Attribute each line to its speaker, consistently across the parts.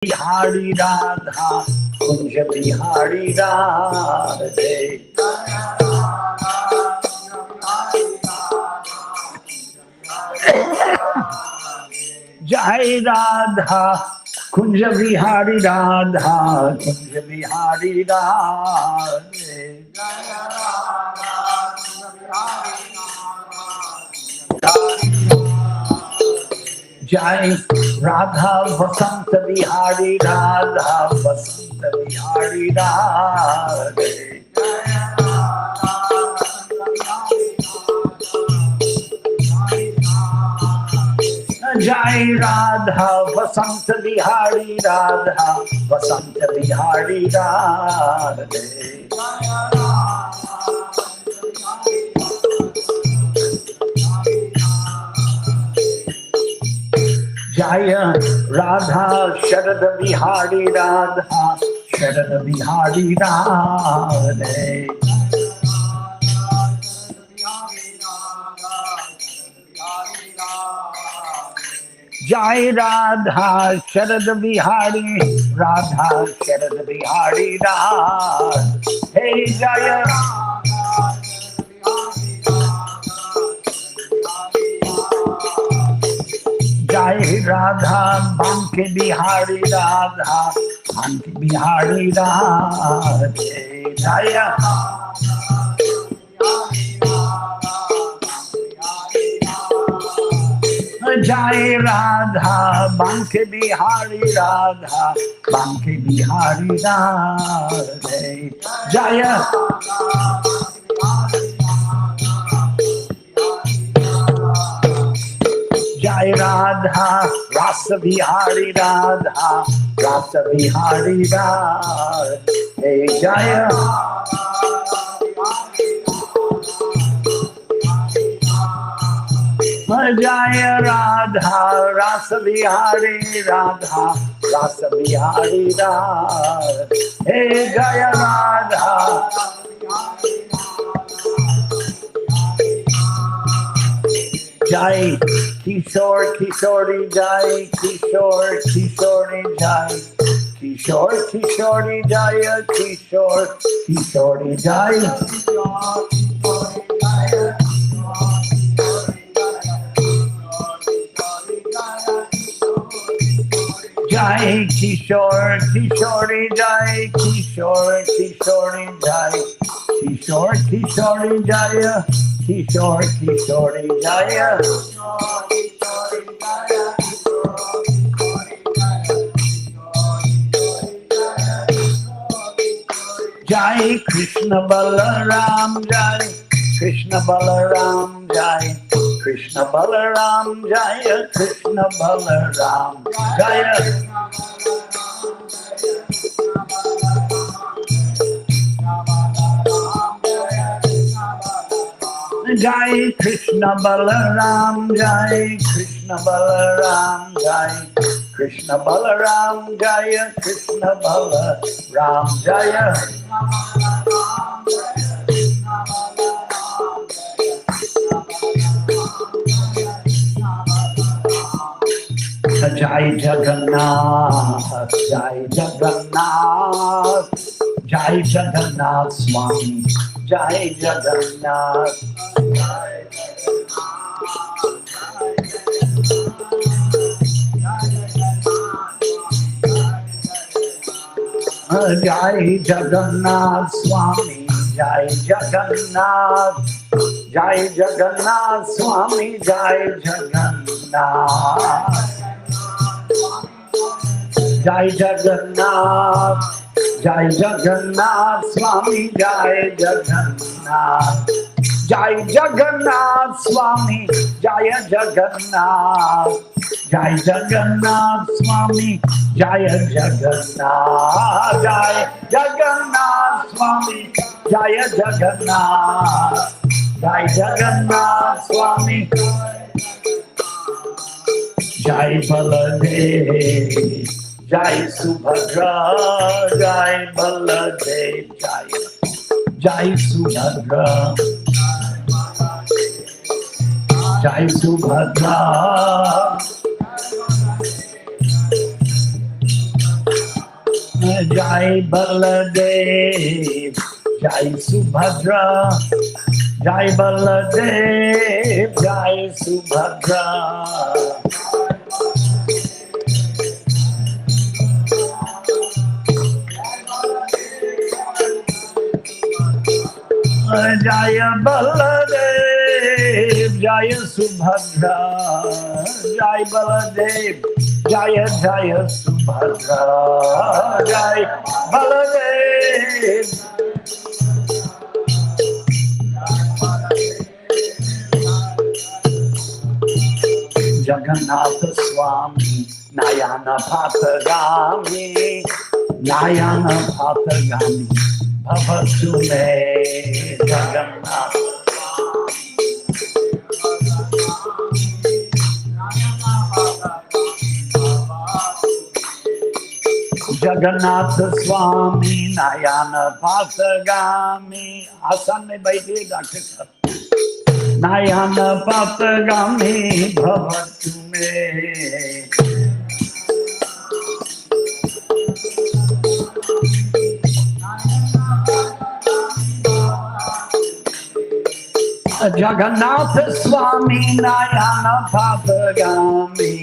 Speaker 1: Bihari Radha, Kunja Bihari Radhe. Jai Radha, Kunja Bihari Radha, Kunja Bihari Radhe. Jai Radha Vasanta Bihari Radha Vasanta Bihari Radhe. Jai Radha Vasanta Bihari Radha Vasanta Bihari Radhe. Jaya Radha Sharada Bihari Radha Sharada Bihari Radhe. Jai Radha Sharada Bihari Radha Sharada Bihari Radhe. Hey Jaya Jai Radha Banke Bihari Radha Banke Bihari Radhe. Jaya Jai Radha Banke Bihari Radha Banke Bihari Radhe. Jaya Jai Radha Rasa Bihari Radha Rasa Bihari Radhe. Jaya Jaya Radha Rasa Bihari Radha Rasa Bihari Radhe. Jaya Radha Jai Kishore Kishori Jai Kishore Kishori Jai Kishore Kishori Jaya Kishore Kishori Jai Jai Kishore Kishori Jai Kishore Kishori Jai Kishore Kishori Jaya Kishore Kishori Jaya Jai Krishna Balaram Jai Krishna Balaram Jai Krishna Balaram Jaya Krishna Balaram Jaya Jai Krishna Balaram Jai Krishna Balaram Jai Krishna Balaram Jaya Krishna Balaram Jaya Jai Jagannath Jai Jagannath Jai Jagannath Swami Jai Jagannath Jai Jagannath Swami Jai Jagannath Jai Jagannath Swami Jai Jagannath Jai Jagannath Jai Jagannath Swami Jai Jagannath Jai Jagannath Swami Jaya Jagannath Jai Jagannath Swami Jaya Jagannath Jai Jagannath Swami Jaya Jagannath Jai Jagannath Swami Jai Baladev Jai Subhadra Jai Baladev Jai Subhadra Jai Subhadra Jai Baladev, Jai Subhadra, Jai Baladev, Jai Subhadra. Jaya Baladev, Jaya Subhadra, Jai Baladev, Jaya Jaya Subhadra, Jai Baladev. Jagannatha Swami, Nayana Patagami, Nayana Patagami, Bhavatu me Jagannath. Jagannatha Swami, Nayana Patagami. आसन में बैठे doctor साहब. Nayana Patagami, Bhavatu me. Jagannath Swami, Nayana Patagami,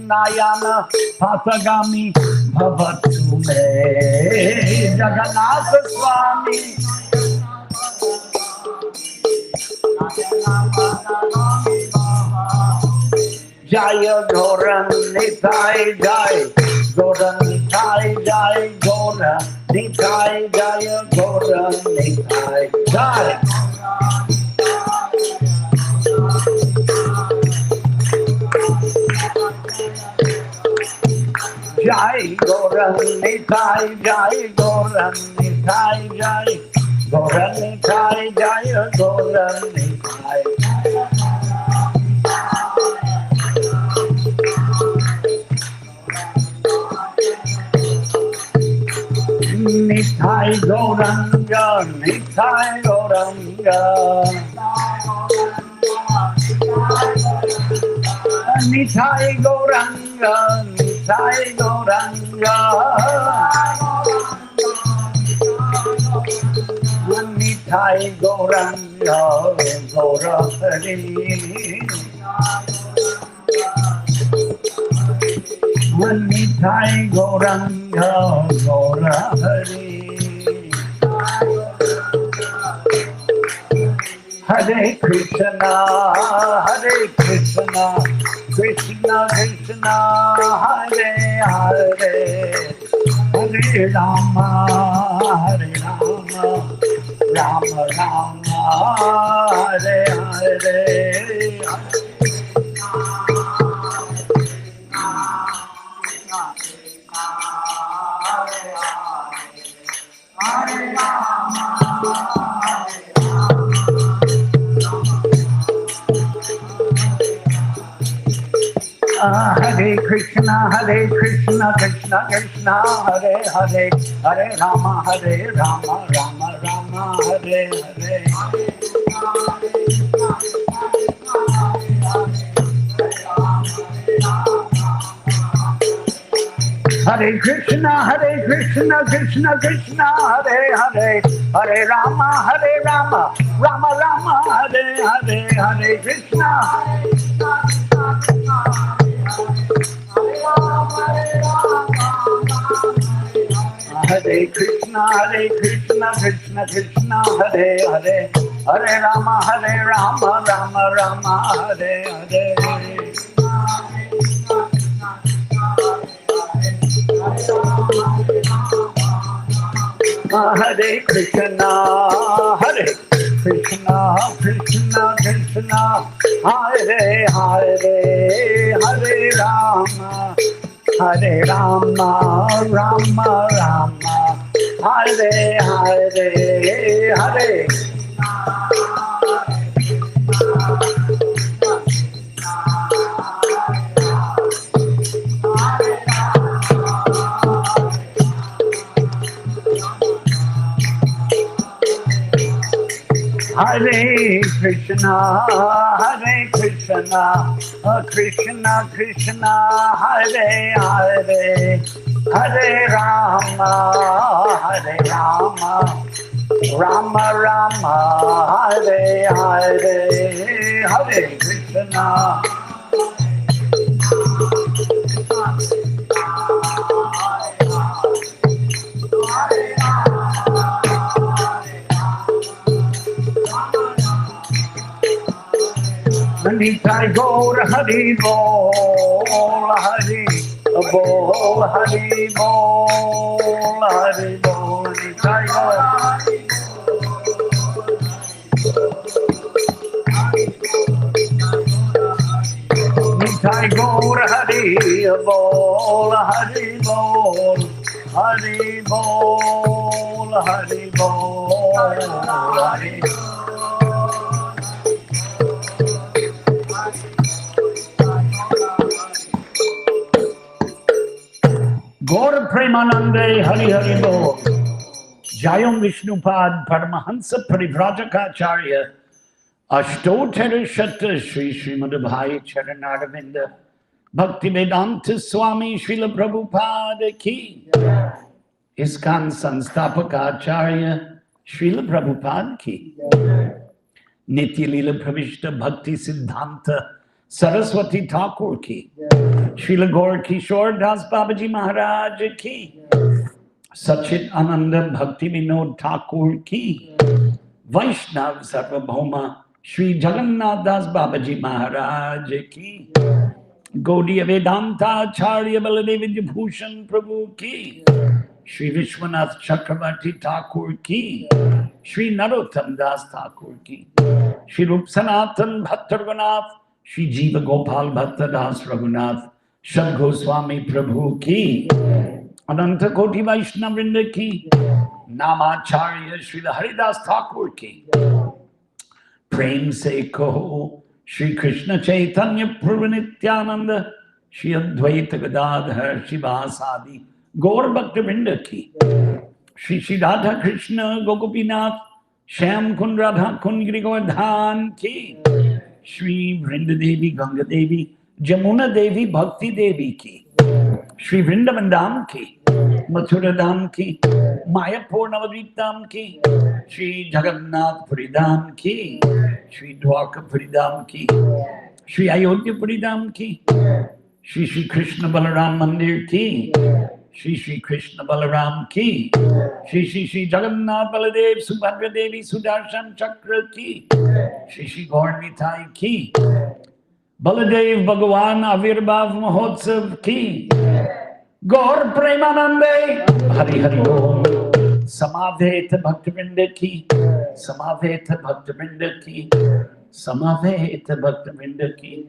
Speaker 1: Nayana Patagami, Bhavatu me. Jagannath Swami, Jaya Goran Nitai Jai, Goran Nitai Jai, Goran Nitai Jaya, Goran Nitai Jai. Jai Goran Nitai Jai, Goran Nitai Jai, Goran Nitai Jaya, Goran Nitai. Nitai Gauranga, Nitai Gauranga, Nitai Gauranga, Nitai Gauranga, Nitai Gauranga, Gaurahari. Nitai Gauranga, Gaurahari. Hare Krishna, Hare Krishna, Krishna Krishna, Hare Hare, Hare Rama, Hare Rama, Rama Rama, Hare Hare. Hare Krishna, Krishna Krishna, Hare Hare, Hare Rama, Rama Rama, Hare Hare. Hare Krishna, Krishna Krishna, Hare Hare, Hare Rama, Rama Rama, Hare Hare, Hare Krishna. Hare Krishna, Krishna Krishna, Hare Hare, Hare Rama, Rama Rama, Hare Hare. Hare Krishna, Krishna Krishna, Hare Hare, Hare Rama, Rama Rama, Hare Hare, Hare. Hare Krishna, Krishna Krishna, Hare Hare, Hare Rama, Hare Rama, Rama Rama, Hare Hare, Hare Krishna. Nitai Gaur Hari Bol, Hari Bol, Hari Bol, Hari Bol, Nitai Gaur. Nitai Gaur Hari Bol, Hari Bol, Hari Bol, Hari Bol, Hari Bol. Gaur Premanande Hari Hari Bol. Jayam Vishnupad Paramahansa Parivrajacharya Ashtottara Shatta Sri Srimad Bhai Charanaravinda Bhaktivedanta Swami Srila Prabhupada Ki ISKCON Sanstapakacharya Srila Prabhupada Ki Nitya Leela Pravishta Bhakti Siddhanta Saraswati Thakur Ki Srila Gaur Kishore Das Babaji Maharaj Ki Sachit Ananda Bhakti Vinod Thakur Ki Vaishnav Sarvabhauma Shri Jagannath Das Babaji Maharaj Ki Gaudiya Vedanta Acharya Baladev Bhushan Prabhu Ki Shri Vishwanath Chakravarti Thakur Ki Shri Narottam Das Thakur Ki Shri Rup Sanatan Bhatta Raghunath Shri Jiva Gopal Bhatta Das Raghunath Shad Goswami Prabhu Ki Ananta Koti Vaishnavrinda Ki Namacharya Shri Haridas Thakur Ki Prem Se Koho Shri Krishna Chaitanya Prabhu Nityananda Shri Advaita Gadadhar Shivasadi Gaur Bhaktivinoda Ki Shri Shri Radha Krishna Gokupinath Shyam Kund Radha Kund Giri Govardhan Ki Shri Vrinda Devi Ganga Devi Jamuna Devi Bhakti Devi Ki Shri Vrindavan Dham Ki Mathura Dham Ki Mayapur Navadvip Dham Ki Shri Jagannath Puri Dham Ki Shri Dwarka Puri Dham Ki Shri Ayodhya Puri Dham Ki Shri Shri Krishna Balaram Mandir Ki Shri Shri Krishna Balaram Ki Shri Shri Shri Jagannath Baladev Subhadra Devi Sudarshan Chakra Ki Shri Shri Gaur Nitai Ki Baladev Bhagavan Avirbhav Mahotsav Ki Gaur Premanande Hari Hari Bol Samadhet Bhaktivinoda Ki Samadhet Bhaktivinoda Ki Samadhet Bhaktivinoda Ki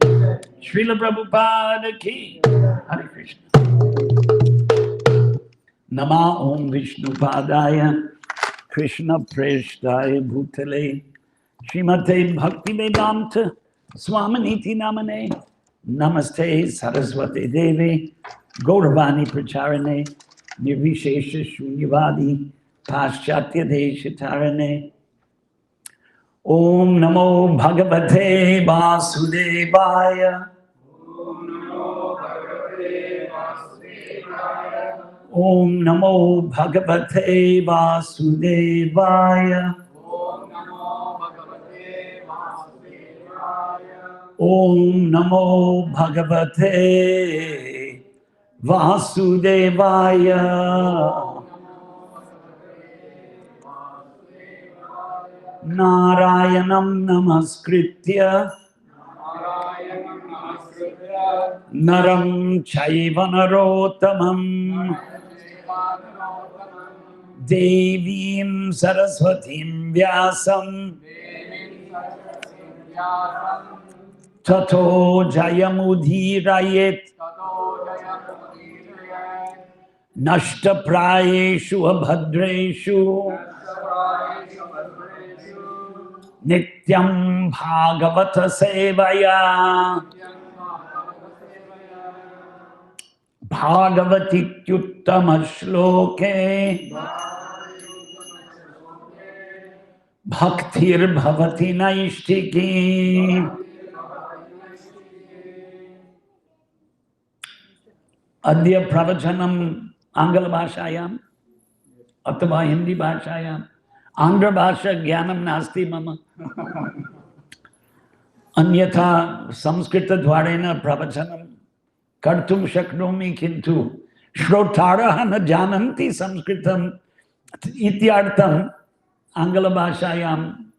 Speaker 1: Srila Prabhupada Ki Hare Krishna Nama Om Vishnu Padaya Krishna Preshtaya Bhutale Srimate Bhakti Vedanta Swaminiti Namane Namaste Saraswati Devi Gauravani Pracharane Nirvishesha Shunyavadi Paschatya Deshatarane Om Namo Bhagavate Vasudevaya Om Namo Bhagavate Vasudevaya Om Namo Bhagavate Vasudevaya Narayanam Namaskritya Naram Chaiva Narottamam Devim Saraswatim Vyasam Tato Jayamudhirayet Nashta Prayeshu Abhadreshu Nityam Bhagavata Sevaya Bhagavati Tyuttama Shloke Bhaktir Bhavati Naishtiki Adya Pravachanam Angala Bhashayam, Atava Hindi Bhashayam, Andhra Bhasha Jnanam Nasti Mama. Anyatha Samskrita Dvarena Pravachanam Kartum Shaknomi Kintu Shrotaraha na Jananti Samskritam Ityartam Angala Bhashayam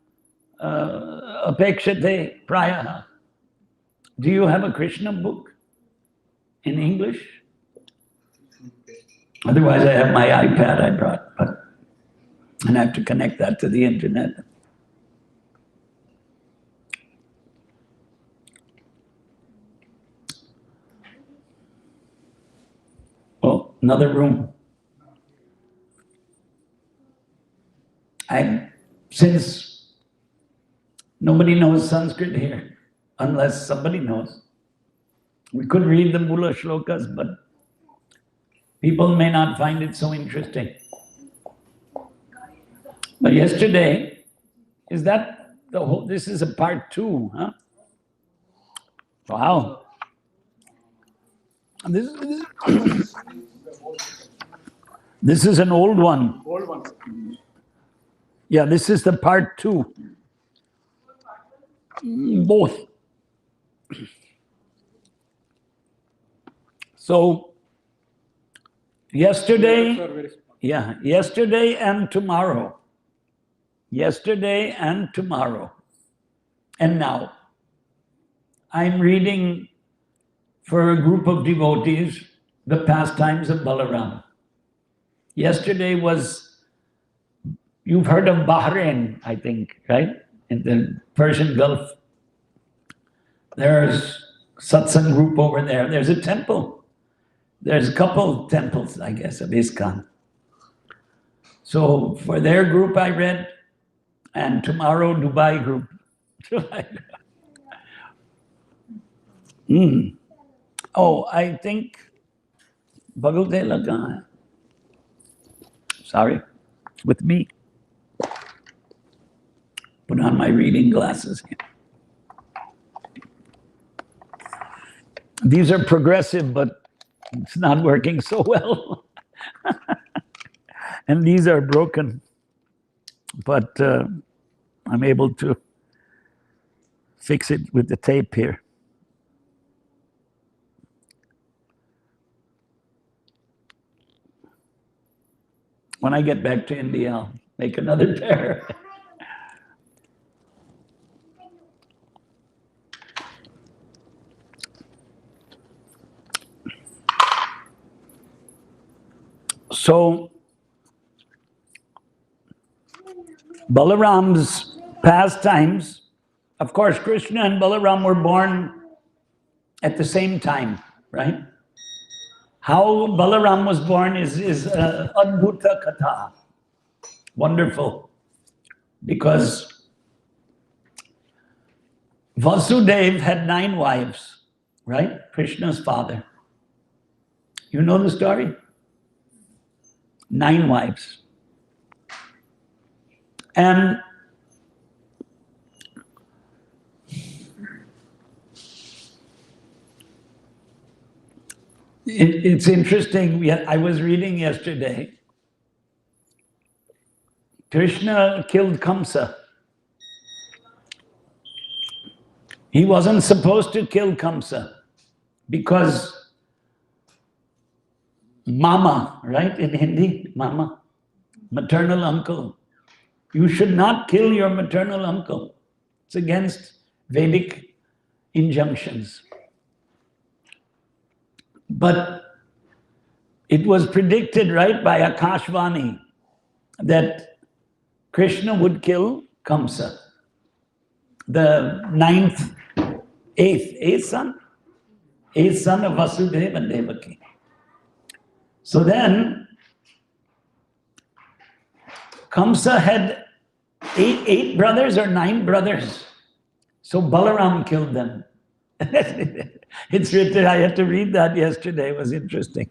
Speaker 1: Apekshate Prayaha. Do you have a Krishna book in English? Otherwise, I have my iPad I brought, and I have to connect that to the internet. Oh, another room. Since nobody knows Sanskrit here, unless somebody knows, we could read the Mula Shlokas, but people may not find it so interesting. But yesterday, is that the whole, this is a part 2, huh? Wow. This is an old one.
Speaker 2: Old one.
Speaker 1: Yeah, this is the part 2. Both. So, yesterday and tomorrow. Yesterday and tomorrow. And now, I'm reading for a group of devotees the pastimes of Balaram. Yesterday was, you've heard of Bahrain, I think, right? In the Persian Gulf. There's satsang group over there. There's a temple. There's a couple temples, I guess, of ISKCON. So for their group I read, and tomorrow Dubai group. Oh, I think Bhagavate Laga hai. Sorry, with me. Put on my reading glasses here. These are progressive, but it's not working so well. And these are broken, but I'm able to fix it with the tape here. When I get back to India, I'll make another pair. So, Balaram's pastimes, of course, Krishna and Balaram were born at the same time, right? How Balaram was born is Adbhuta Katha. Wonderful. Because Vasudeva had 9 wives, right? Krishna's father. You know the story? 9 wives. And it's interesting, I was reading yesterday, Krishna killed Kamsa. He wasn't supposed to kill Kamsa because Mama, right, in Hindi, Mama, maternal uncle. You should not kill your maternal uncle. It's against Vedic injunctions. But it was predicted, right, by Akashvani that Krishna would kill Kamsa, the 8th son of Vasudeva and Devaki. So then, Kamsa had 8 brothers or 9 brothers. So Balaram killed them. It's written, I had to read that yesterday, it was interesting.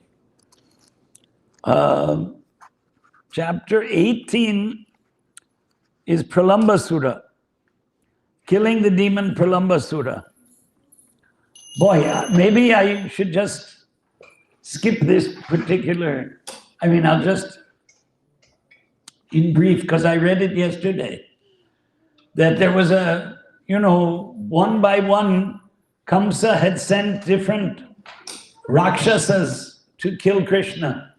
Speaker 1: Chapter 18 is Pralambasura, killing the demon Pralambasura. Boy, maybe I should just skip this particular, I'll just, in brief, because I read it yesterday, that there was one by one, Kamsa had sent different Rakshasas to kill Krishna.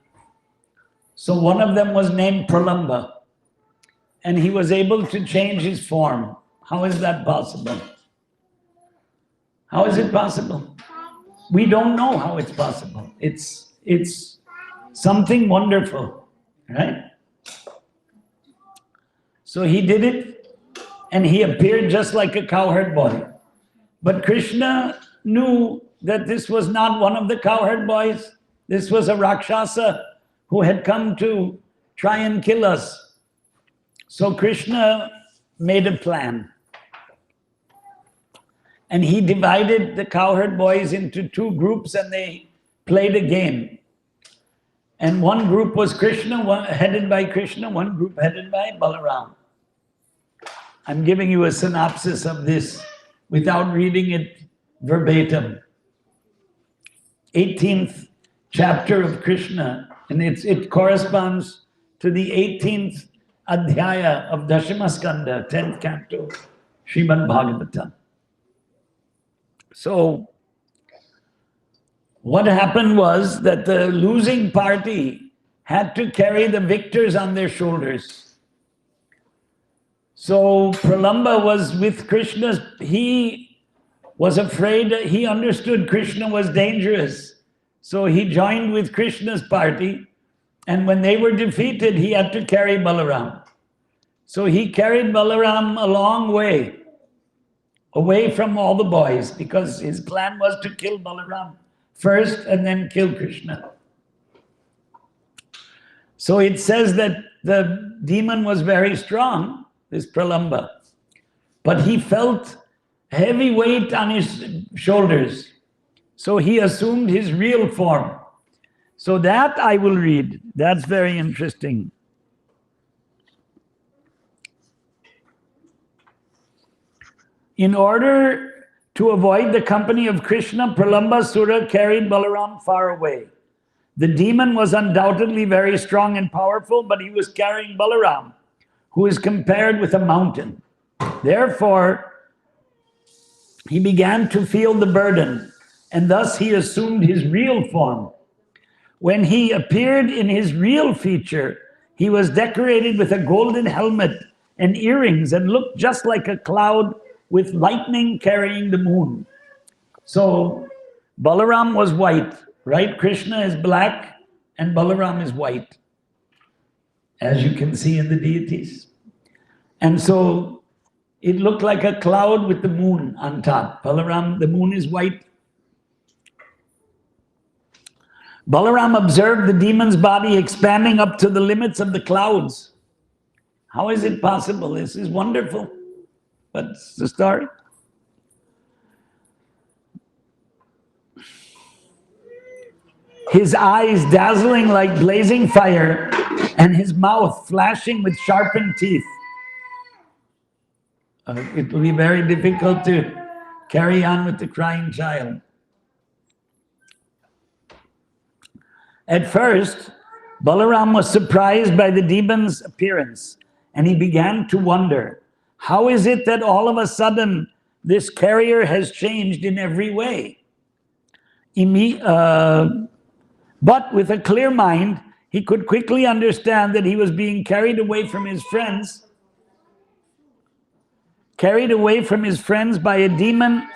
Speaker 1: So one of them was named Pralamba, and he was able to change his form. How is that possible? How is it possible? We don't know how it's possible. It's something wonderful, right? So he did it, and he appeared just like a cowherd boy. But Krishna knew that this was not one of the cowherd boys. This was a Rakshasa who had come to try and kill us. So Krishna made a plan. And he divided the cowherd boys into two groups, and they played a game. And one group was Krishna, headed by Krishna, one group headed by Balaram. I'm giving you a synopsis of this without reading it verbatim. 18th chapter of Krishna, and it corresponds to the 18th adhyaya of Dashamaskanda, 10th canto, Srimad Bhagavatam. So, what happened was that the losing party had to carry the victors on their shoulders. So, Pralamba was with Krishna. He was afraid, he understood Krishna was dangerous. So, he joined with Krishna's party. And when they were defeated, he had to carry Balaram. So, he carried Balaram a long way, away from all the boys, because his plan was to kill Balaram first and then kill Krishna. So it says that the demon was very strong, this Pralamba, but he felt heavy weight on his shoulders. So he assumed his real form. So that I will read. That's very interesting. In order to avoid the company of Krishna, Pralamba Sura carried Balaram far away. The demon was undoubtedly very strong and powerful, but he was carrying Balaram, who is compared with a mountain. Therefore, he began to feel the burden, and thus he assumed his real form. When he appeared in his real feature, he was decorated with a golden helmet and earrings and looked just like a cloud with lightning carrying the moon. So Balaram was white, right? Krishna is black and Balaram is white, as you can see in the deities. And so it looked like a cloud with the moon on top. Balaram, the moon is white. Balaram observed the demon's body expanding up to the limits of the clouds. How is it possible? This is wonderful. That's the story. His eyes dazzling like blazing fire, and his mouth flashing with sharpened teeth. It will be very difficult to carry on with the crying child. At first, Balaram was surprised by the demon's appearance, and he began to wonder, how is it that all of a sudden this carrier has changed in every way? But with a clear mind, he could quickly understand that he was being carried away from his friends by a demon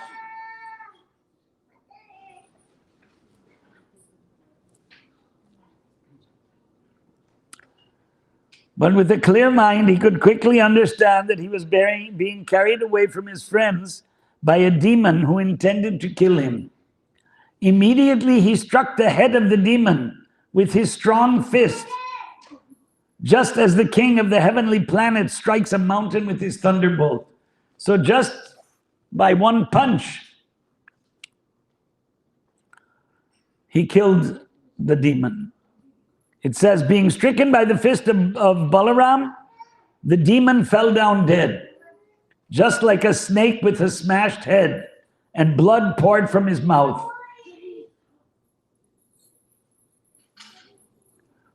Speaker 1: But with a clear mind, he could quickly understand that he was being carried away from his friends by a demon who intended to kill him. Immediately, he struck the head of the demon with his strong fist, just as the king of the heavenly planet strikes a mountain with his thunderbolt. So just by one punch, he killed the demon. It says, being stricken by the fist of Balaram, the demon fell down dead, just like a snake with a smashed head, and blood poured from his mouth.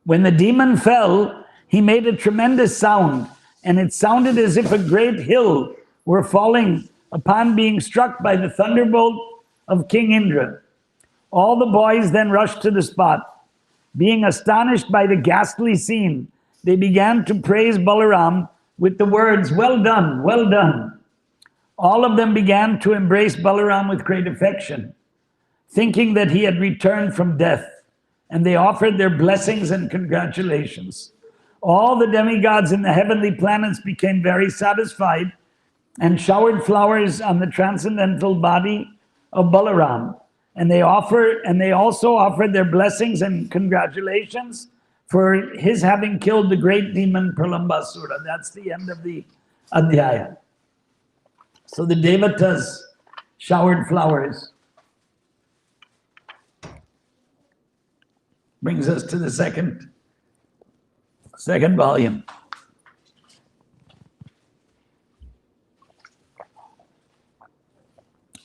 Speaker 1: When the demon fell, he made a tremendous sound, and it sounded as if a great hill were falling upon being struck by the thunderbolt of King Indra. All the boys then rushed to the spot. Being astonished by the ghastly scene, they began to praise Balaram with the words, "Well done, well done." All of them began to embrace Balaram with great affection, thinking that he had returned from death, and they offered their blessings and congratulations. All the demigods in the heavenly planets became very satisfied and showered flowers on the transcendental body of Balaram. And they also offered their blessings and congratulations for his having killed the great demon Pralambasura. That's the end of the Adhyaya. So the Devatas showered flowers. Brings us to the second volume.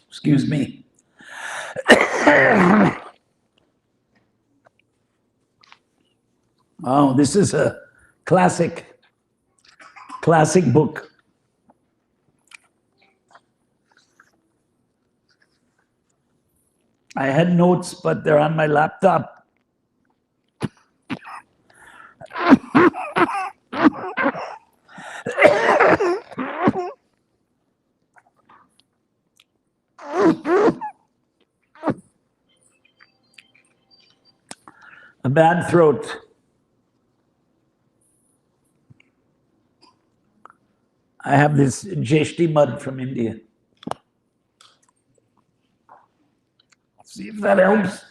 Speaker 1: Excuse me. Oh, this is a classic book. I had notes, but they're on my laptop. A bad throat. I have this Jeshti mud from India. See if that helps.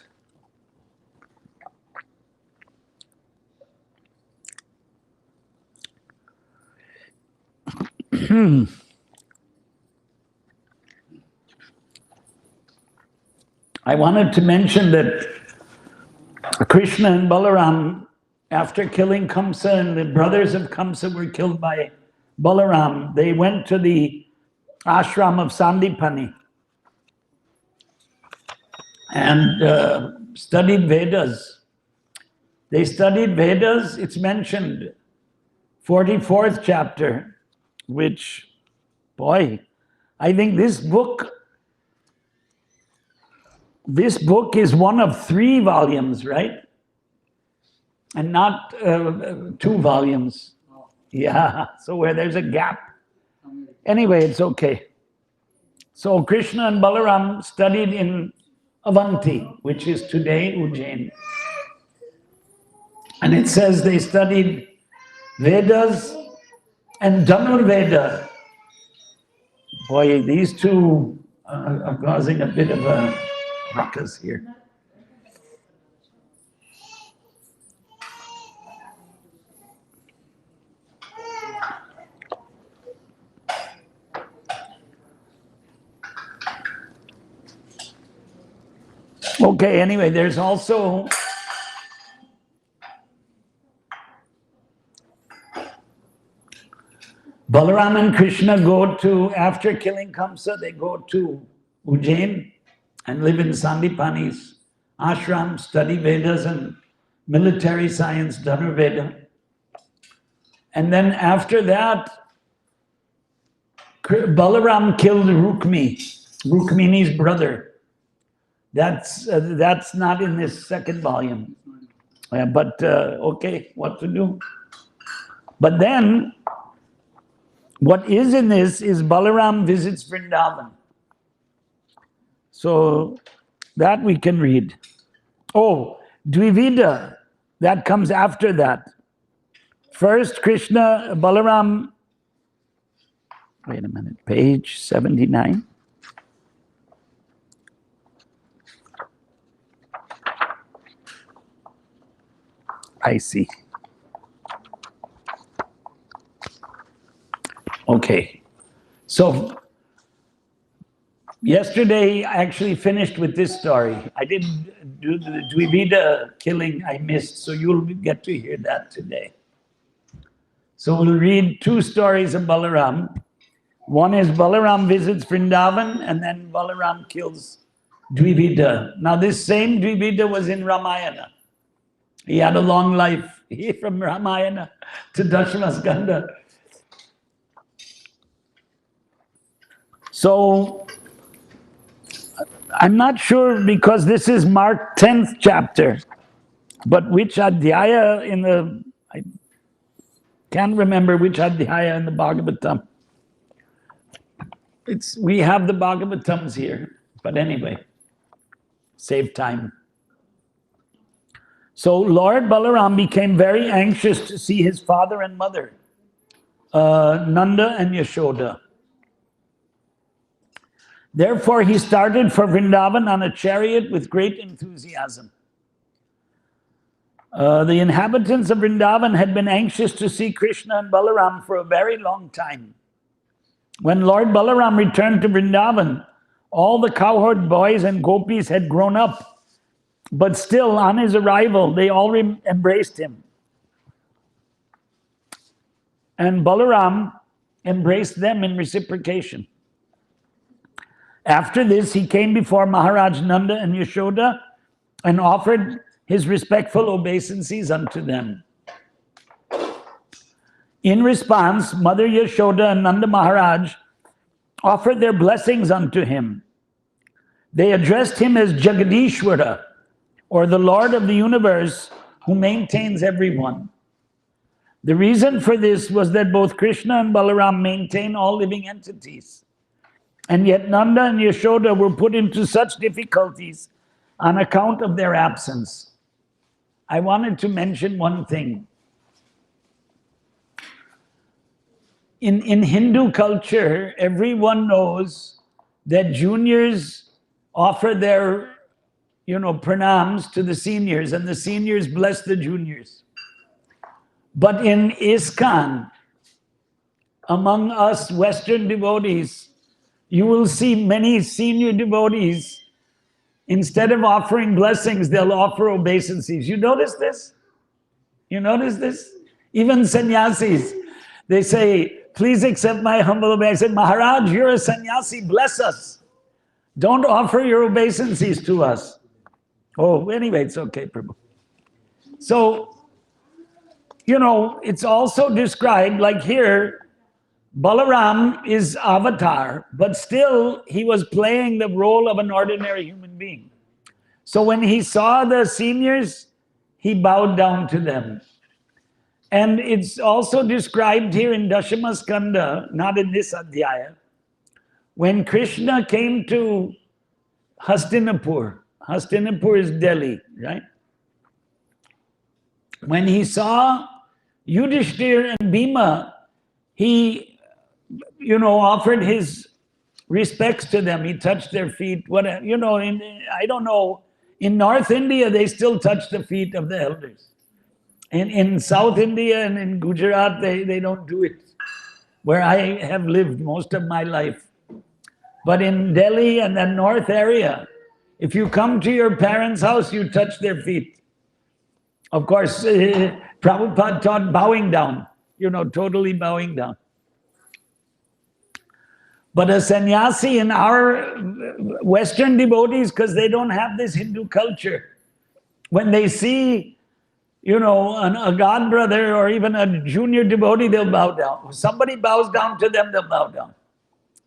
Speaker 1: I wanted to mention that Krishna and Balaram, after killing Kamsa, and the brothers of Kamsa were killed by Balaram, they went to the ashram of Sandipani and studied Vedas. They studied Vedas, it's mentioned, 44th chapter, which, boy, I think this book is one of 3 volumes, right? And not 2 volumes. Yeah, so where there's a gap. Anyway, it's okay. So Krishna and Balaram studied in Avanti, which is today Ujjain. And it says they studied Vedas and Dhanurveda. Boy, these two are causing a bit of a ruckus here. Okay, anyway, there's also Balaram and Krishna go to, after killing Kamsa, they go to Ujjain and live in Sandipani's ashram, study Vedas and military science, Dhanurveda. And then after that, Balaram killed Rukmini's brother. That's not in this second volume. But okay, what to do? But then, what is in this is Balaram visits Vrindavan. So that we can read. Oh, Dvivida, that comes after that. First, Krishna, Balaram, wait a minute, page 79. I see. Okay, so yesterday I actually finished with this story. I didn't do the Dvivida killing, I missed, so you'll get to hear that today. So we'll read 2 stories of Balaram. One is Balaram visits Vrindavan, and then Balaram kills Dvivida. Now this same Dvivida was in Ramayana. He had a long life. from Ramayana to Dashamaskanda. So I'm not sure, because this is Mark 10th chapter, but which adhyaya in the, I can't remember which adhyaya in the Bhagavatam. We have the Bhagavatams here, but anyway, save time. So Lord Balaram became very anxious to see his father and mother, Nanda and Yashoda. Therefore, he started for Vrindavan on a chariot with great enthusiasm. The inhabitants of Vrindavan had been anxious to see Krishna and Balaram for a very long time. When Lord Balaram returned to Vrindavan, all the cowherd boys and gopis had grown up, but still, on his arrival, they all embraced him. And Balaram embraced them in reciprocation. After this, he came before Maharaj Nanda and Yashoda and offered his respectful obeisances unto them. In response, Mother Yashoda and Nanda Maharaj offered their blessings unto him. They addressed him as Jagadishwara, or the Lord of the universe, who maintains everyone. The reason for this was that both Krishna and Balaram maintain all living entities. And yet Nanda and Yashoda were put into such difficulties on account of their absence. I wanted to mention one thing. In Hindu culture, everyone knows that juniors offer their, pranams to the seniors, and the seniors bless the juniors. But in ISKCON, among us Western devotees, you will see many senior devotees, instead of offering blessings, they'll offer obeisances. You notice this? You notice this? Even sannyasis, they say, please accept my humble obeisance. I said, Maharaj, you're a sannyasi, bless us. Don't offer your obeisances to us. Oh, anyway, it's okay, Prabhu. So, it's also described, like here, Balaram is avatar, but still he was playing the role of an ordinary human being. So when he saw the seniors, he bowed down to them. And it's also described here in Dashamaskanda, not in this adhyaya, when Krishna came to Hastinapur. Hastinapur is Delhi, right? When he saw Yudhishthir and Bhima, he, offered his respects to them. He touched their feet. I don't know, in North India, they still touch the feet of the elders. In South India and in Gujarat, they don't do it, where I have lived most of my life. But in Delhi and the north area, if you come to your parents' house, you touch their feet. Of course, Prabhupada taught bowing down, totally bowing down. But a sannyasi in our Western devotees, because they don't have this Hindu culture, when they see, a god brother or even a junior devotee, they'll bow down. If somebody bows down to them, they'll bow down.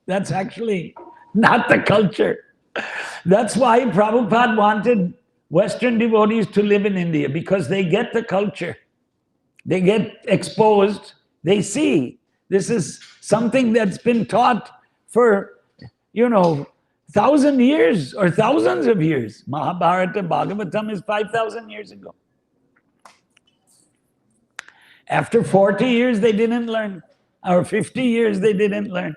Speaker 1: That's actually not the culture. That's why Prabhupada wanted Western devotees to live in India, because they get the culture. They get exposed. They see this is something that's been taught for, 1,000 years or thousands of years. Mahabharata, Bhagavatam is 5,000 years ago. After 40 years, they didn't learn. Or 50 years, they didn't learn.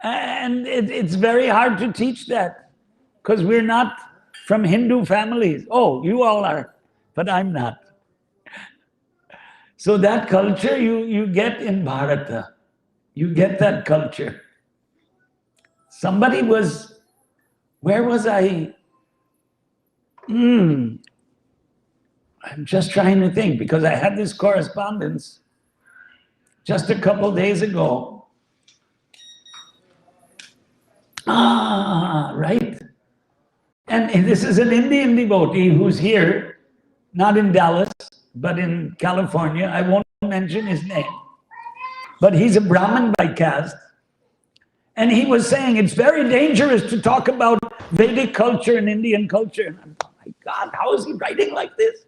Speaker 1: And it's very hard to teach that, because we're not from Hindu families. Oh, you all are, but I'm not. So that culture you get in Bharata. You get that culture. Somebody was, where was I? I'm just trying to think, because I had this correspondence just a couple days ago. Right. And this is an Indian devotee who's here, not in Dallas, but in California. I won't mention his name. But he's a Brahmin by caste. And he was saying it's very dangerous to talk about Vedic culture and Indian culture. And I'm, oh my God, how is he writing like this?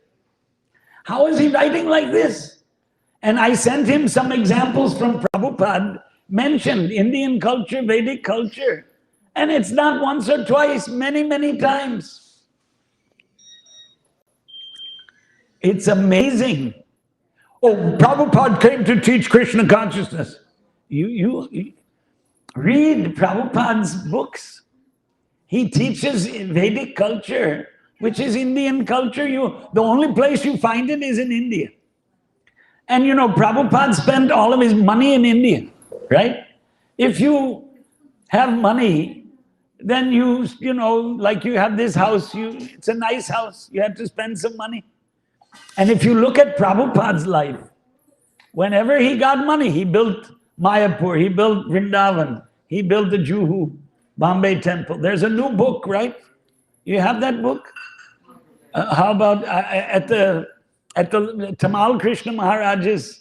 Speaker 1: How is he writing like this? And I sent him some examples from Prabhupada, mentioned Indian culture, Vedic culture. And it's not once or twice, many, many times. It's amazing. Oh, Prabhupada came to teach Krishna consciousness. You read Prabhupada's books. He teaches Vedic culture, which is Indian culture. The only place you find it is in India. And you know, Prabhupada spent all of his money in India, right? If you have money, then you know, like you have this house, it's a nice house, you have to spend some money. And if you look at Prabhupada's life, whenever he got money, he built Mayapur, he built Vrindavan, he built the Juhu, Bombay temple. There's a new book, right? You have that book? How about at the Tamal Krishna Maharaj's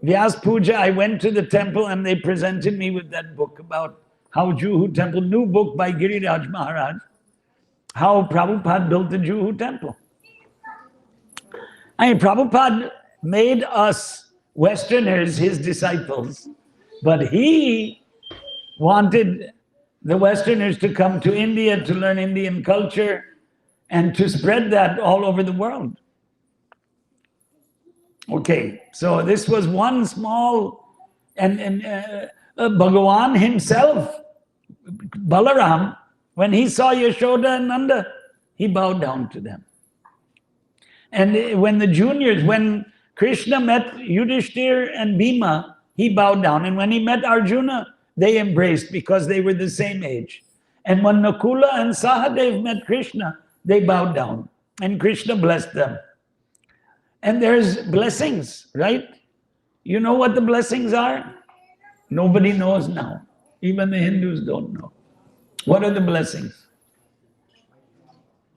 Speaker 1: Vyas Puja, I went to the temple and they presented me with that book about how Juhu temple, new book by Giriraj Maharaj, how Prabhupada built the Juhu temple. I mean, Prabhupada made us Westerners his disciples, but he wanted the Westerners to come to India to learn Indian culture and to spread that all over the world. Okay, so this was one small, and Bhagavan himself, Balaram, when he saw Yashoda and Nanda, he bowed down to them. And when Krishna met Yudhishthir and Bhima, he bowed down. And when he met Arjuna, they embraced because they were the same age. And when Nakula and Sahadev met Krishna, they bowed down. And Krishna blessed them. And there's blessings, right? You know what the blessings are? Nobody knows now. Even the Hindus don't know. What are the blessings?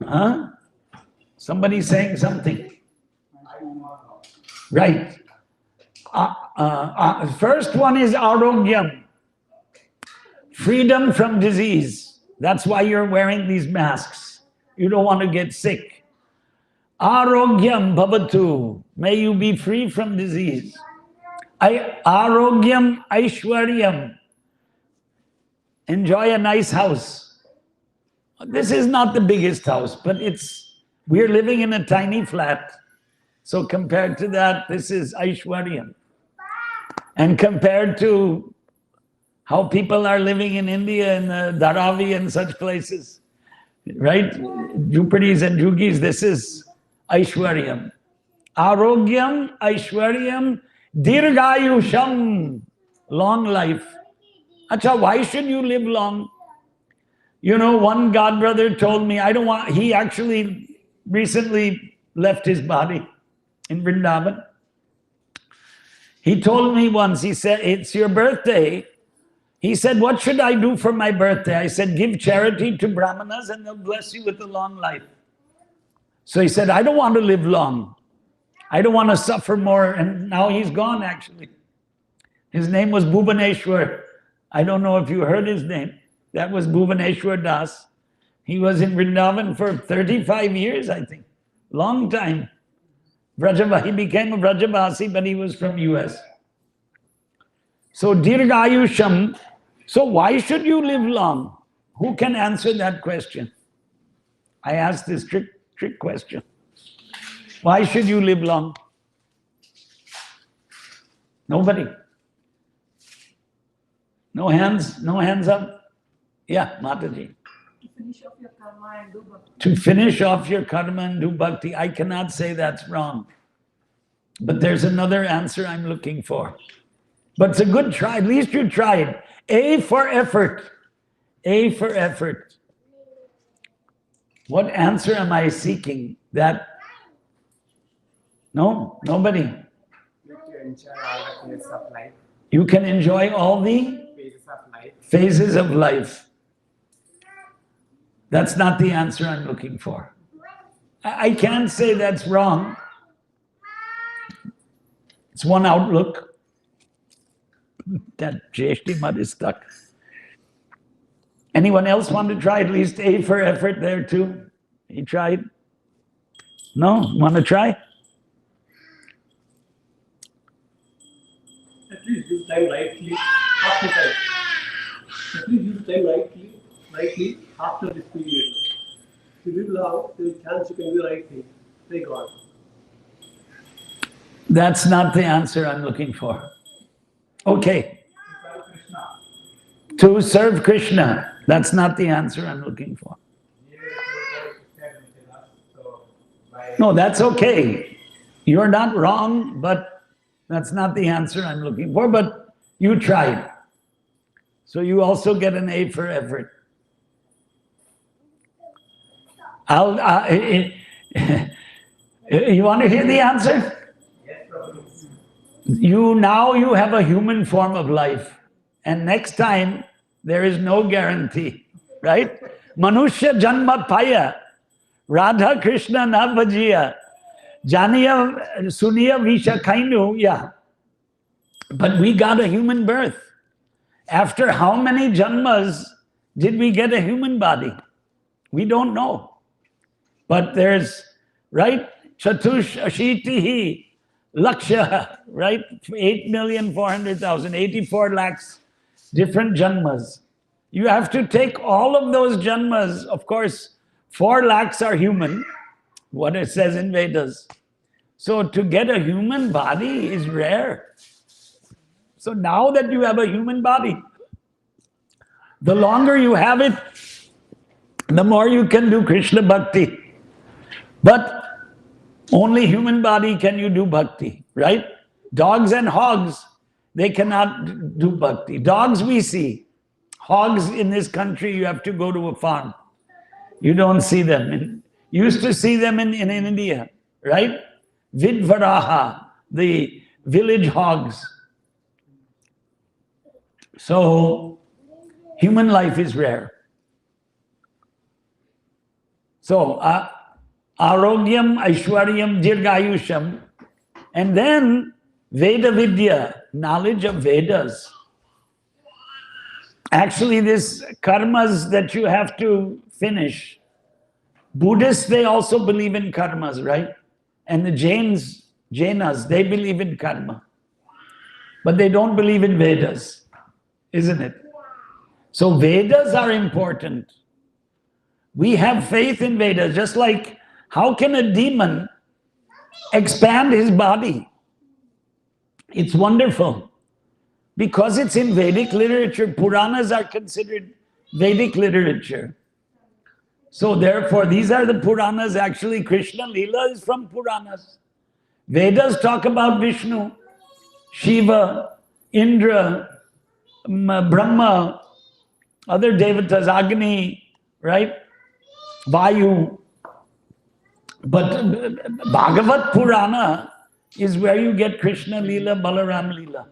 Speaker 1: Huh? Somebody saying something. Right. First one is arogyam. Freedom from disease. That's why you're wearing these masks. You don't want to get sick. Arogyam bhavatu. May you be free from disease. Arogyam aishwaryam. Enjoy a nice house. This is not the biggest house, but we're living in a tiny flat. So compared to that, this is aishwaryam. And compared to how people are living in India and Dharavi and such places, right? Jhupadis and jugis, this is aishwaryam. Arogyam, aishwaryam, dirghayusham, long life. Acha, why should you live long? You know, one godbrother told me, he actually recently left his body in Vrindavan. He told me once, he said, it's your birthday. He said, what should I do for my birthday? I said, give charity to Brahmanas and they'll bless you with a long life. So he said, I don't want to live long. I don't want to suffer more. And now he's gone, actually. His name was Bhubaneshwar. I don't know if you heard his name. That was Bhubaneshwar Das. He was in Vrindavan for 35 years, I think. Long time. He became a Vrajavasi, but he was from US. So Dirghayusham. So why should you live long? Who can answer that question? I asked this trick question. Why should you live long? Nobody. No hands up. Yeah, Mataji. To finish off your karma and do bhakti. I cannot say that's wrong. But there's another answer I'm looking for. But it's a good try. At least you tried. A for effort. A for effort. What answer am I seeking? That? No? Nobody? You can enjoy all the phases of life. That's not the answer I'm looking for. I can't say that's wrong. It's one outlook. That JHD mud is stuck. Anyone else want to try at least A for effort there too? He tried? No? Want to try?
Speaker 2: At least use time rightly after time. At least use time rightly after this period. If you will have, there is a chance you can do the right thing. Thank God.
Speaker 1: That's not the answer I'm looking for. Okay. To serve Krishna. That's not the answer I'm looking for. No, that's okay. You're not wrong, but that's not the answer I'm looking for. But you tried. So you also get an A for effort. You want to hear the answer? You have a human form of life. And next time, there is no guarantee. Right? Manushya janma paya. Radha Krishna na bhajiya. Janiya suniya visha kainu. Yeah. But we got a human birth. After how many janmas did we get a human body? We don't know. But there's, right? Chatush ashitihi laksha, right? 8,400,000, 84 lakhs different janmas. You have to take all of those janmas. Of course, 4 lakhs are human, what it says in Vedas. So to get a human body is rare. So now that you have a human body, the longer you have it, the more you can do Krishna bhakti. But only human body can you do bhakti, right? Dogs and hogs, they cannot do bhakti. Dogs we see. Hogs in this country, you have to go to a farm. You don't see them. You used to see them in India, right? Vidvaraha, the village hogs. So, human life is rare. So, Arogyam, Aishwaryam, Dirgayusham, and then Veda Vidya, knowledge of Vedas. Actually, this karmas that you have to finish, Buddhists, they also believe in karmas, right? And the Jainas, they believe in karma. But they don't believe in Vedas, isn't it? So Vedas are important. We have faith in Vedas, just like how can a demon expand his body? It's wonderful. Because it's in Vedic literature, Puranas are considered Vedic literature. So therefore, these are the Puranas. Actually, Krishna Leela is from Puranas. Vedas talk about Vishnu, Shiva, Indra, Brahma, other devatas, Agni, right? Vayu. But Bhagavat Purana is where you get Krishna Leela, Balaram Leela.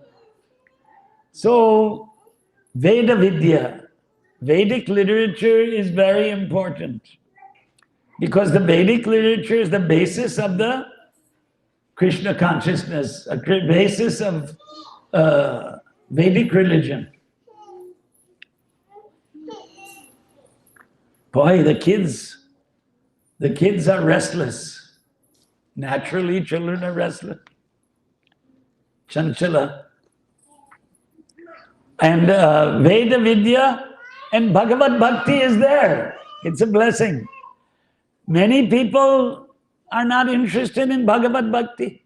Speaker 1: So, Veda Vidya, Vedic literature is very important because the Vedic literature is the basis of the Krishna consciousness, a basis of Vedic religion. Boy, the kids are restless. Naturally, children are restless. Chanchala. And Veda Vidya and Bhagavad Bhakti is there. It's a blessing. Many people are not interested in Bhagavad Bhakti.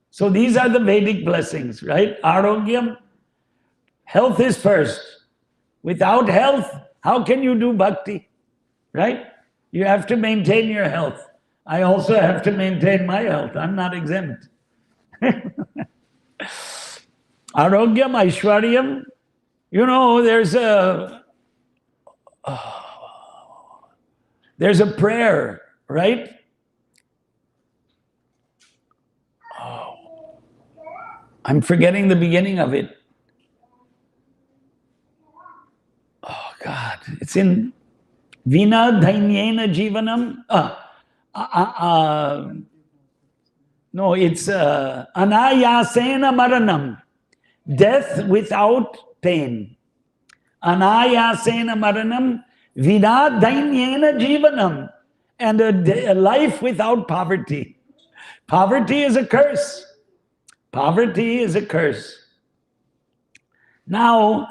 Speaker 1: So these are the Vedic blessings, right? Arogyam, health is first. Without health, how can you do bhakti? Right? You have to maintain your health. I also have to maintain my health. I'm not exempt. Arogyam, Aishwaryam. You know, there's a prayer, right? Oh, I'm forgetting the beginning of it. Oh God, it's in Vina Dhainyena Jivanam. No, it's anayasena maranam. Death without pain. Anayasena maranam vina dainyena jivanam. And a life without poverty. Poverty is a curse. Poverty is a curse. Now,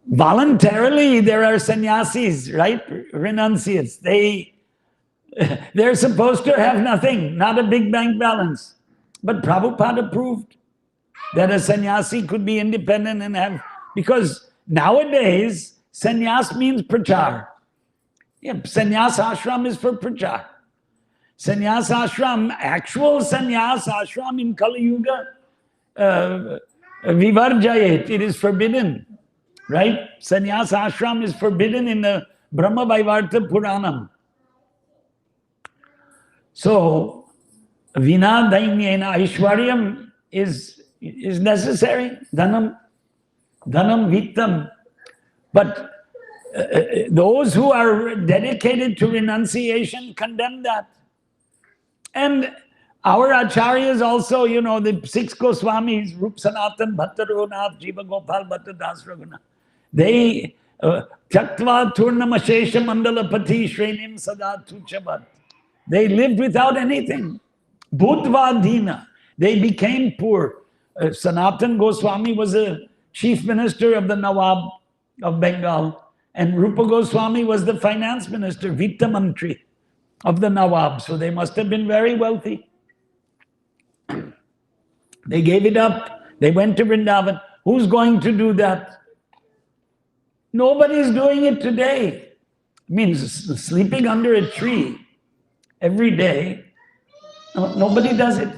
Speaker 1: voluntarily, there are sannyasis, right? Renunciates. They're supposed to have nothing, not a big bank balance. But Prabhupada proved that a sannyasi could be independent and have, because nowadays, sannyas means prachar. Yeah, sannyas ashram is for prachar. Sannyas ashram, actual sannyas ashram in Kali Yuga, vivarjayet, it is forbidden, right? Sannyas ashram is forbidden in the Brahma Vaivarta Puranam. So, vina dainyena aishwaryam is necessary, dhanam vittam. But those who are dedicated to renunciation condemn that. And our acharyas also, the 6 Goswamis, Rup Sanatan, Bhatta Raghunath, Jiva Gopal, Bhatta Das Raghunath, they, Tyaktva Turnamashesha Mandalapati Shrenim Sada Tuchavat, they lived without anything. Bhutva Dina, they became poor. Sanatan Goswami was a chief minister of the Nawab of Bengal, and Rupa Goswami was the finance minister, Vitta Mantri of the Nawab. So they must have been very wealthy. They gave it up. They went to Vrindavan. Who's going to do that? Nobody's doing it today. It means sleeping under a tree every day. Nobody does it.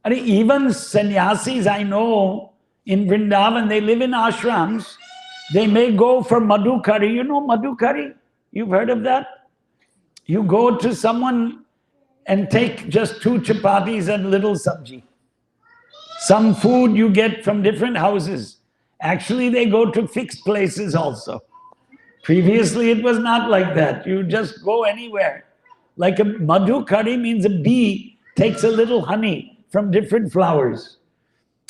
Speaker 1: And even sannyasis I know in Vrindavan, they live in ashrams. They may go for madhukari. You know madhukari? You've heard of that? You go to someone and take just 2 chapatis and little sabji. Some food you get from different houses. Actually, they go to fixed places also. Previously, it was not like that. You just go anywhere. Like a madhukari means a bee takes a little honey from different flowers.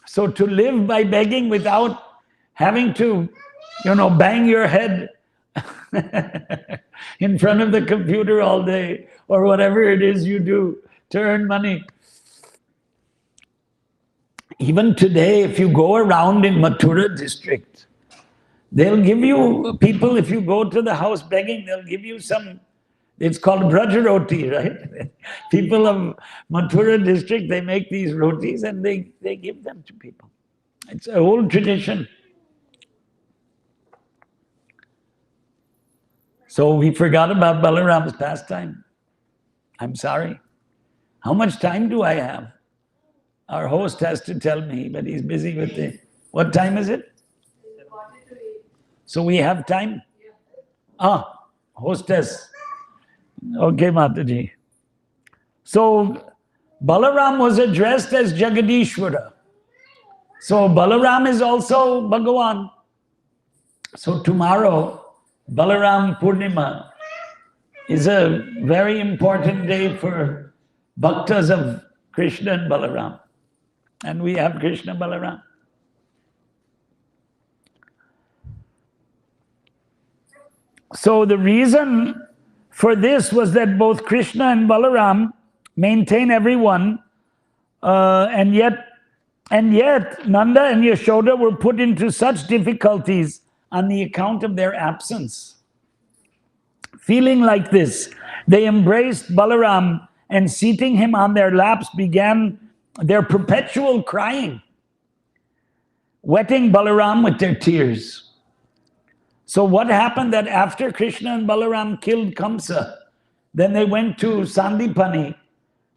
Speaker 1: So to live by begging without having to, bang your head in front of the computer all day, or whatever it is you do to earn money. Even today, if you go around in Mathura district, they'll give you, people, if you go to the house begging, they'll give you some, it's called Braj roti, right? People of Mathura district, they make these rotis and they give them to people. It's an old tradition. So we forgot about Balaram's pastime. I'm sorry. How much time do I have? Our host has to tell me, but he's busy with the... What time is it? So we have time? Hostess. Okay, Mataji. So Balaram was addressed as Jagadishwara. So Balaram is also Bhagavan. So tomorrow, Balaram Purnima is a very important day for bhaktas of Krishna and Balaram. And we have Krishna Balaram. So the reason for this was that both Krishna and Balaram maintain everyone, and yet Nanda and Yashoda were put into such difficulties on the account of their absence. Feeling like this, they embraced Balaram and seating him on their laps began their perpetual crying, wetting Balaram with their tears. So what happened that after Krishna and Balaram killed Kamsa, then they went to Sandipani,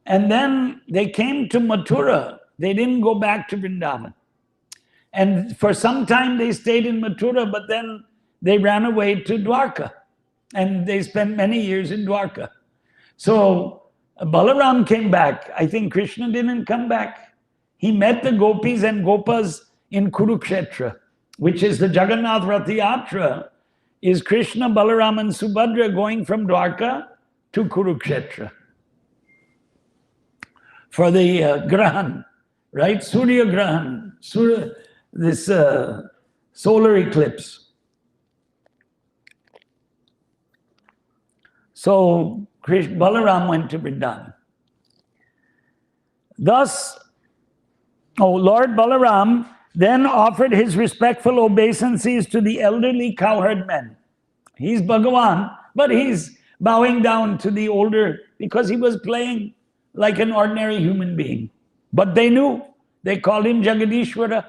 Speaker 1: and then they came to Mathura. They didn't go back to Vrindavan. And for some time they stayed in Mathura, but then they ran away to Dwarka. And they spent many years in Dwarka. So Balaram came back. I think Krishna didn't come back. He met the gopis and gopas in Kurukshetra, which is the Jagannath Rath Yatra, is Krishna, Balaram and Subhadra going from Dwarka to Kurukshetra. for the Grahan, right? Surya Grahan, this solar eclipse. So Balaram went to Vrindavan. Thus, Lord Balaram then offered his respectful obeisances to the elderly cowherd men. He's Bhagavan, but he's bowing down to the older, because he was playing like an ordinary human being. But they knew. They called him Jagadishwara.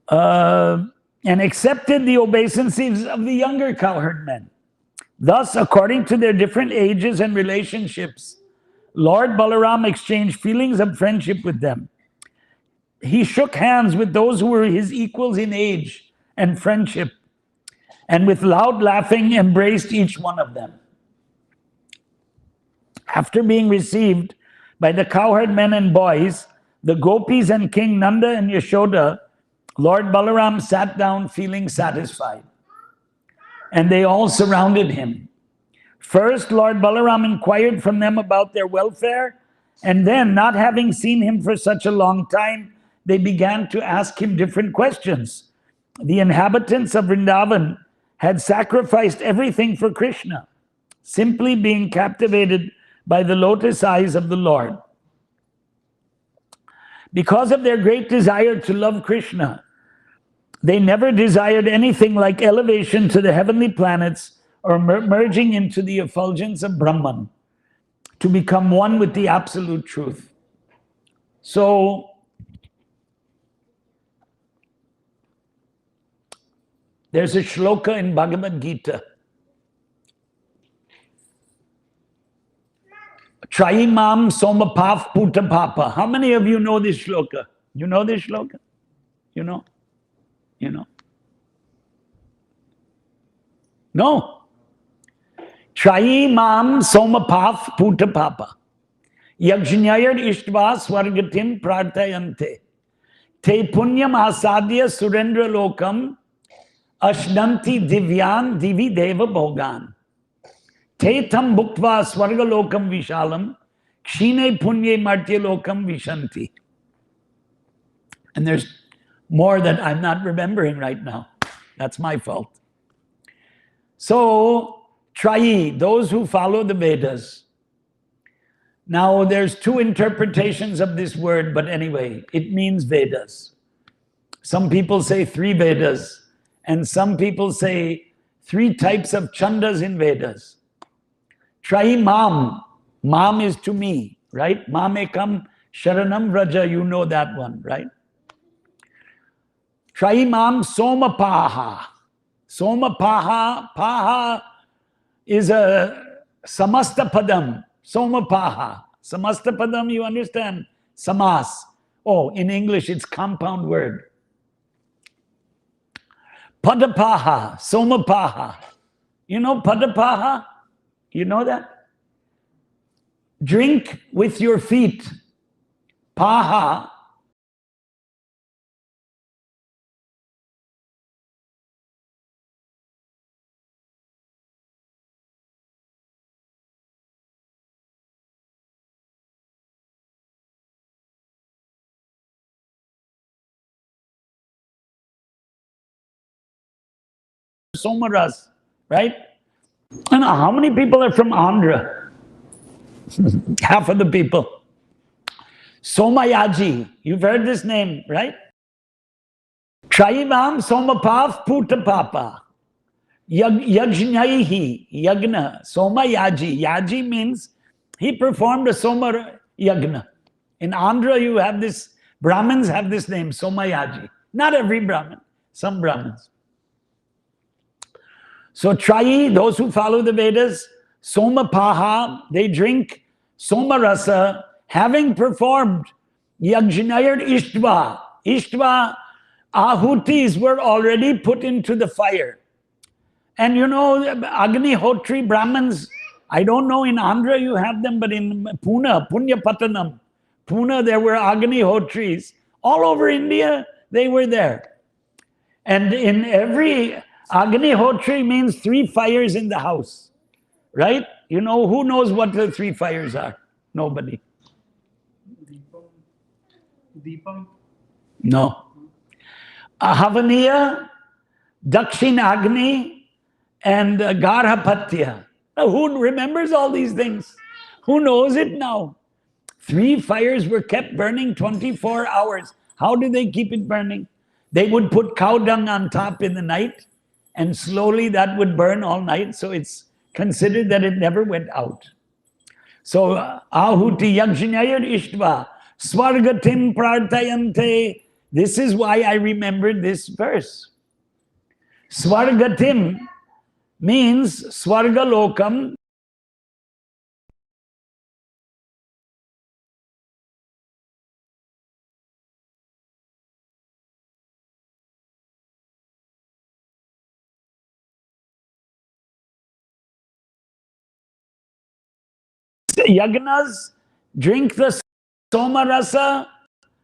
Speaker 1: And accepted the obeisances of the younger cowherd men. Thus, according to their different ages and relationships, Lord Balaram exchanged feelings of friendship with them. He shook hands with those who were his equals in age and friendship, and with loud laughing embraced each one of them. After being received by the cowherd men and boys, the gopis and King Nanda and Yashoda, Lord Balaram sat down feeling satisfied, and they all surrounded him. First, Lord Balaram inquired from them about their welfare, and then, not having seen him for such a long time, they began to ask him different questions. The inhabitants of Vrindavan had sacrificed everything for Krishna, simply being captivated by the lotus eyes of the Lord. Because of their great desire to love Krishna, they never desired anything like elevation to the heavenly planets or merging into the effulgence of Brahman to become one with the absolute truth. So, there's a shloka in Bhagavad Gita. Traimam somapaf puta papa. How many of you know this shloka? You know this shloka? You know? You know? No. Traimam somapaf puta papa. Yajñayar ishtva swargatim prarthayante. Te punyam asadya surendra lokam ashnanti divyan divi deva bhogan. Te tam bhuktva swarga lokam vishalam kshine punye martya lokam vishanti. And there's more that I'm not remembering right now. That's my fault. So, Trayi, those who follow the Vedas. Now, there's two interpretations of this word, but anyway, it means Vedas. Some people say 3 Vedas, and some people say 3 types of chandas in Vedas. Trayi mam. Mam is to me, right? Mamekam sharanam vraja, you know that one, right? Trayi mam somapaha. Somapaha, paha is a samasta padam. Somapaha. Samasta padam, you understand? Samas. Oh, in English, it's compound word. Padapaha, somapaha. You know padapaha? You know that? Drink with your feet. Paha. Somaras, right? And how many people are from Andhra? Half of the people. Somayaji, you've heard this name, right? Traivam somapav puta papa. Yajnaihi, yagna, somayaji. Yaji means he performed a soma yagna. In Andhra, you have this, Brahmins have this name, Somayaji. Not every Brahmin, some Brahmins. So Trayi, those who follow the Vedas, Somapaha, they drink Somarasa, having performed Yajnayar Ishtva. Ishtva, ahutis were already put into the fire. And you know, Agnihotri Brahmins, I don't know in Andhra you have them, but in Pune, Punyapatanam, Pune, there were Agnihotris. All over India, they were there. And in every Agnihotri means 3 fires in the house. right? You know, who knows what the three fires are? Nobody.
Speaker 2: Deepam. Deepam.
Speaker 1: No. Ahavaniya, Dakshinagni, and Garhapatya. Now, who remembers all these things? Who knows it now? Three fires were kept burning 24 hours. How did they keep it burning? They would put cow dung on top in the night, and slowly that would burn all night. So it's considered that it never went out. So Ahuti Yakshinayar Ishtva Swargatim Prartayante. This is why I remembered this verse. Swargatim means Swargalokam. Yagnas drink the Somarasa,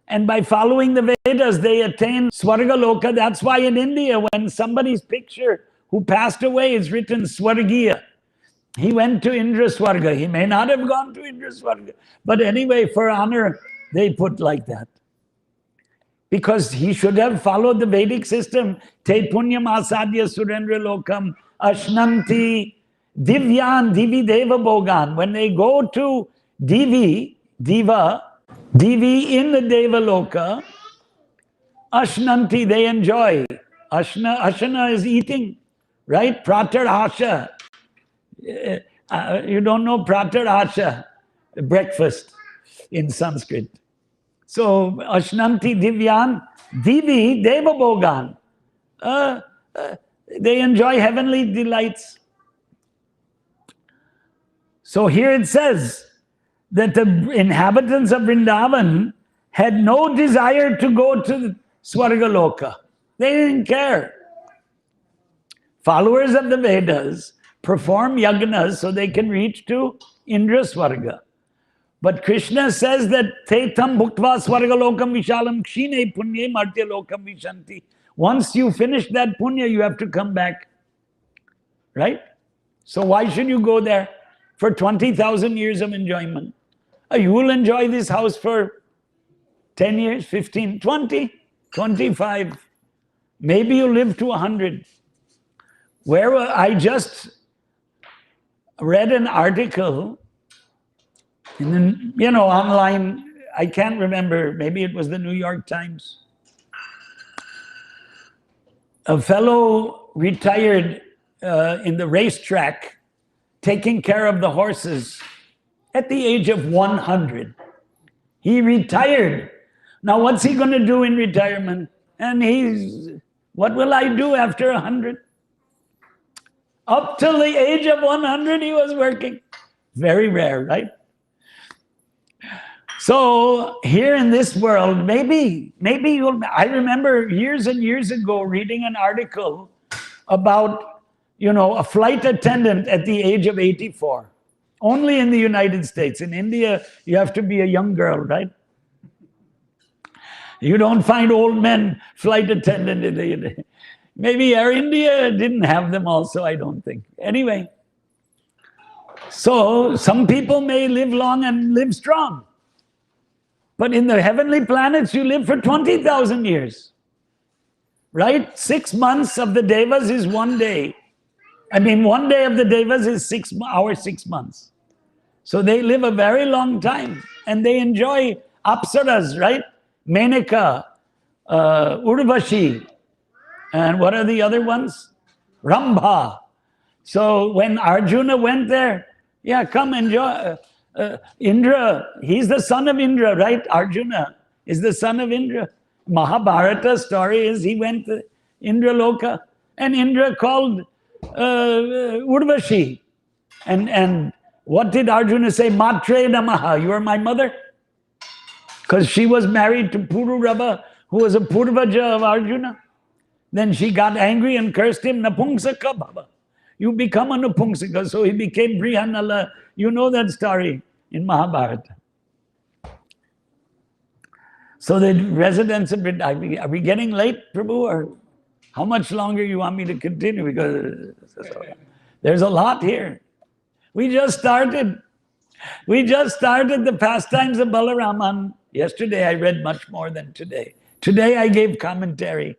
Speaker 1: and by following the Vedas, they attain Swargaloka. That's why in India, when somebody's picture who passed away is written Swargiya, he went to Indra Swarga. He may not have gone to Indra Swarga, but anyway, for honor, they put like that. Because he should have followed the Vedic system. Te punyam asadya surendra lokam ashnanti divyan divi deva bogan. When they go to divi in the deva loka, ashnanti, they enjoy. Ashana is eating, right? Pratarasha. You don't know pratarasha, breakfast in Sanskrit. So, Ashnanti Divyan, Divi Deva Bogan. They enjoy heavenly delights. So here it says that the inhabitants of Vrindavan had no desire to go to Swargaloka. They didn't care. Followers of the Vedas perform yagnas so they can reach to Indra Swarga. But Krishna says that Tetam Bhuktva Swargalokam Vishalam Kshine Punye Martya Lokam Vishanti. Once you finish that punya, you have to come back. Right? So why should you go there for 20,000 years of enjoyment? You will enjoy this house for 10 years, 15, 20, 25. Maybe you live to 100. Where I just read an article and then, online, I can't remember, maybe it was the New York Times. A fellow retired in the racetrack, taking care of the horses at the age of 100. He retired. Now, what's he going to do in retirement? And what will I do after 100? Up till the age of 100, he was working. Very rare, right? So here in this world, maybe I remember years and years ago reading an article about, a flight attendant at the age of 84. Only in the United States. In India, you have to be a young girl, right? You don't find old men flight attendant in the maybe Air India didn't have them also, I don't think. Anyway, so some people may live long and live strong. But in the heavenly planets, you live for 20,000 years. Right? 6 months of the devas is 1 day. I mean, 1 day of the devas is 6 months. So they live a very long time. And they enjoy apsaras, right? Menaka, Urvashi. And what are the other ones? Rambha. So when Arjuna went there, yeah, come enjoy. Indra, he's the son of Indra, right? Arjuna is the son of Indra. Mahabharata story is he went to Indra Loka and Indra called Urvashi. And what did Arjuna say? Matre Namaha, you are my mother? Because she was married to Pururava, who was a Purvaja of Arjuna. Then she got angry and cursed him, Napungsaka Bhava. You become a Napungsaka. So he became Brihanala. You know that story in Mahabharata. So the residents of Vrindavan, are we getting late, Prabhu? Or how much longer you want me to continue? Because there's a lot here. We just started. We just started the pastimes of Balaraman. Yesterday I read much more than today. Today I gave commentary.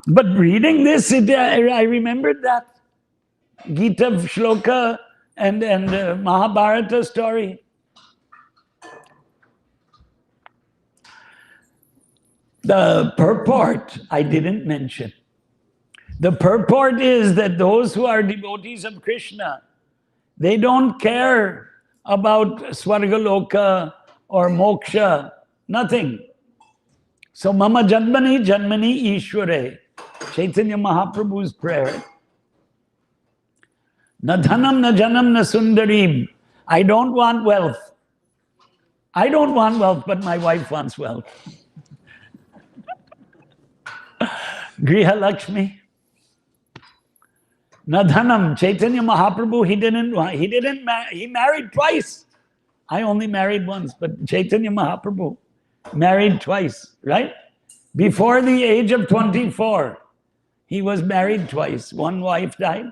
Speaker 1: But reading this, I remembered that Gita Shloka and Mahabharata story. The purport I didn't mention. The purport is that those who are devotees of Krishna, they don't care about Swargaloka or Moksha, nothing. So, Mama Janmani Janmani Ishware, Chaitanya Mahaprabhu's prayer. Na dhanam na janam na sundarim. I don't want wealth. I don't want wealth, but my wife wants wealth. Griha Lakshmi. Na dhanam. Chaitanya Mahaprabhu, he married twice. I only married once, but Chaitanya Mahaprabhu married twice, right? Before the age of 24, he was married twice. One wife died,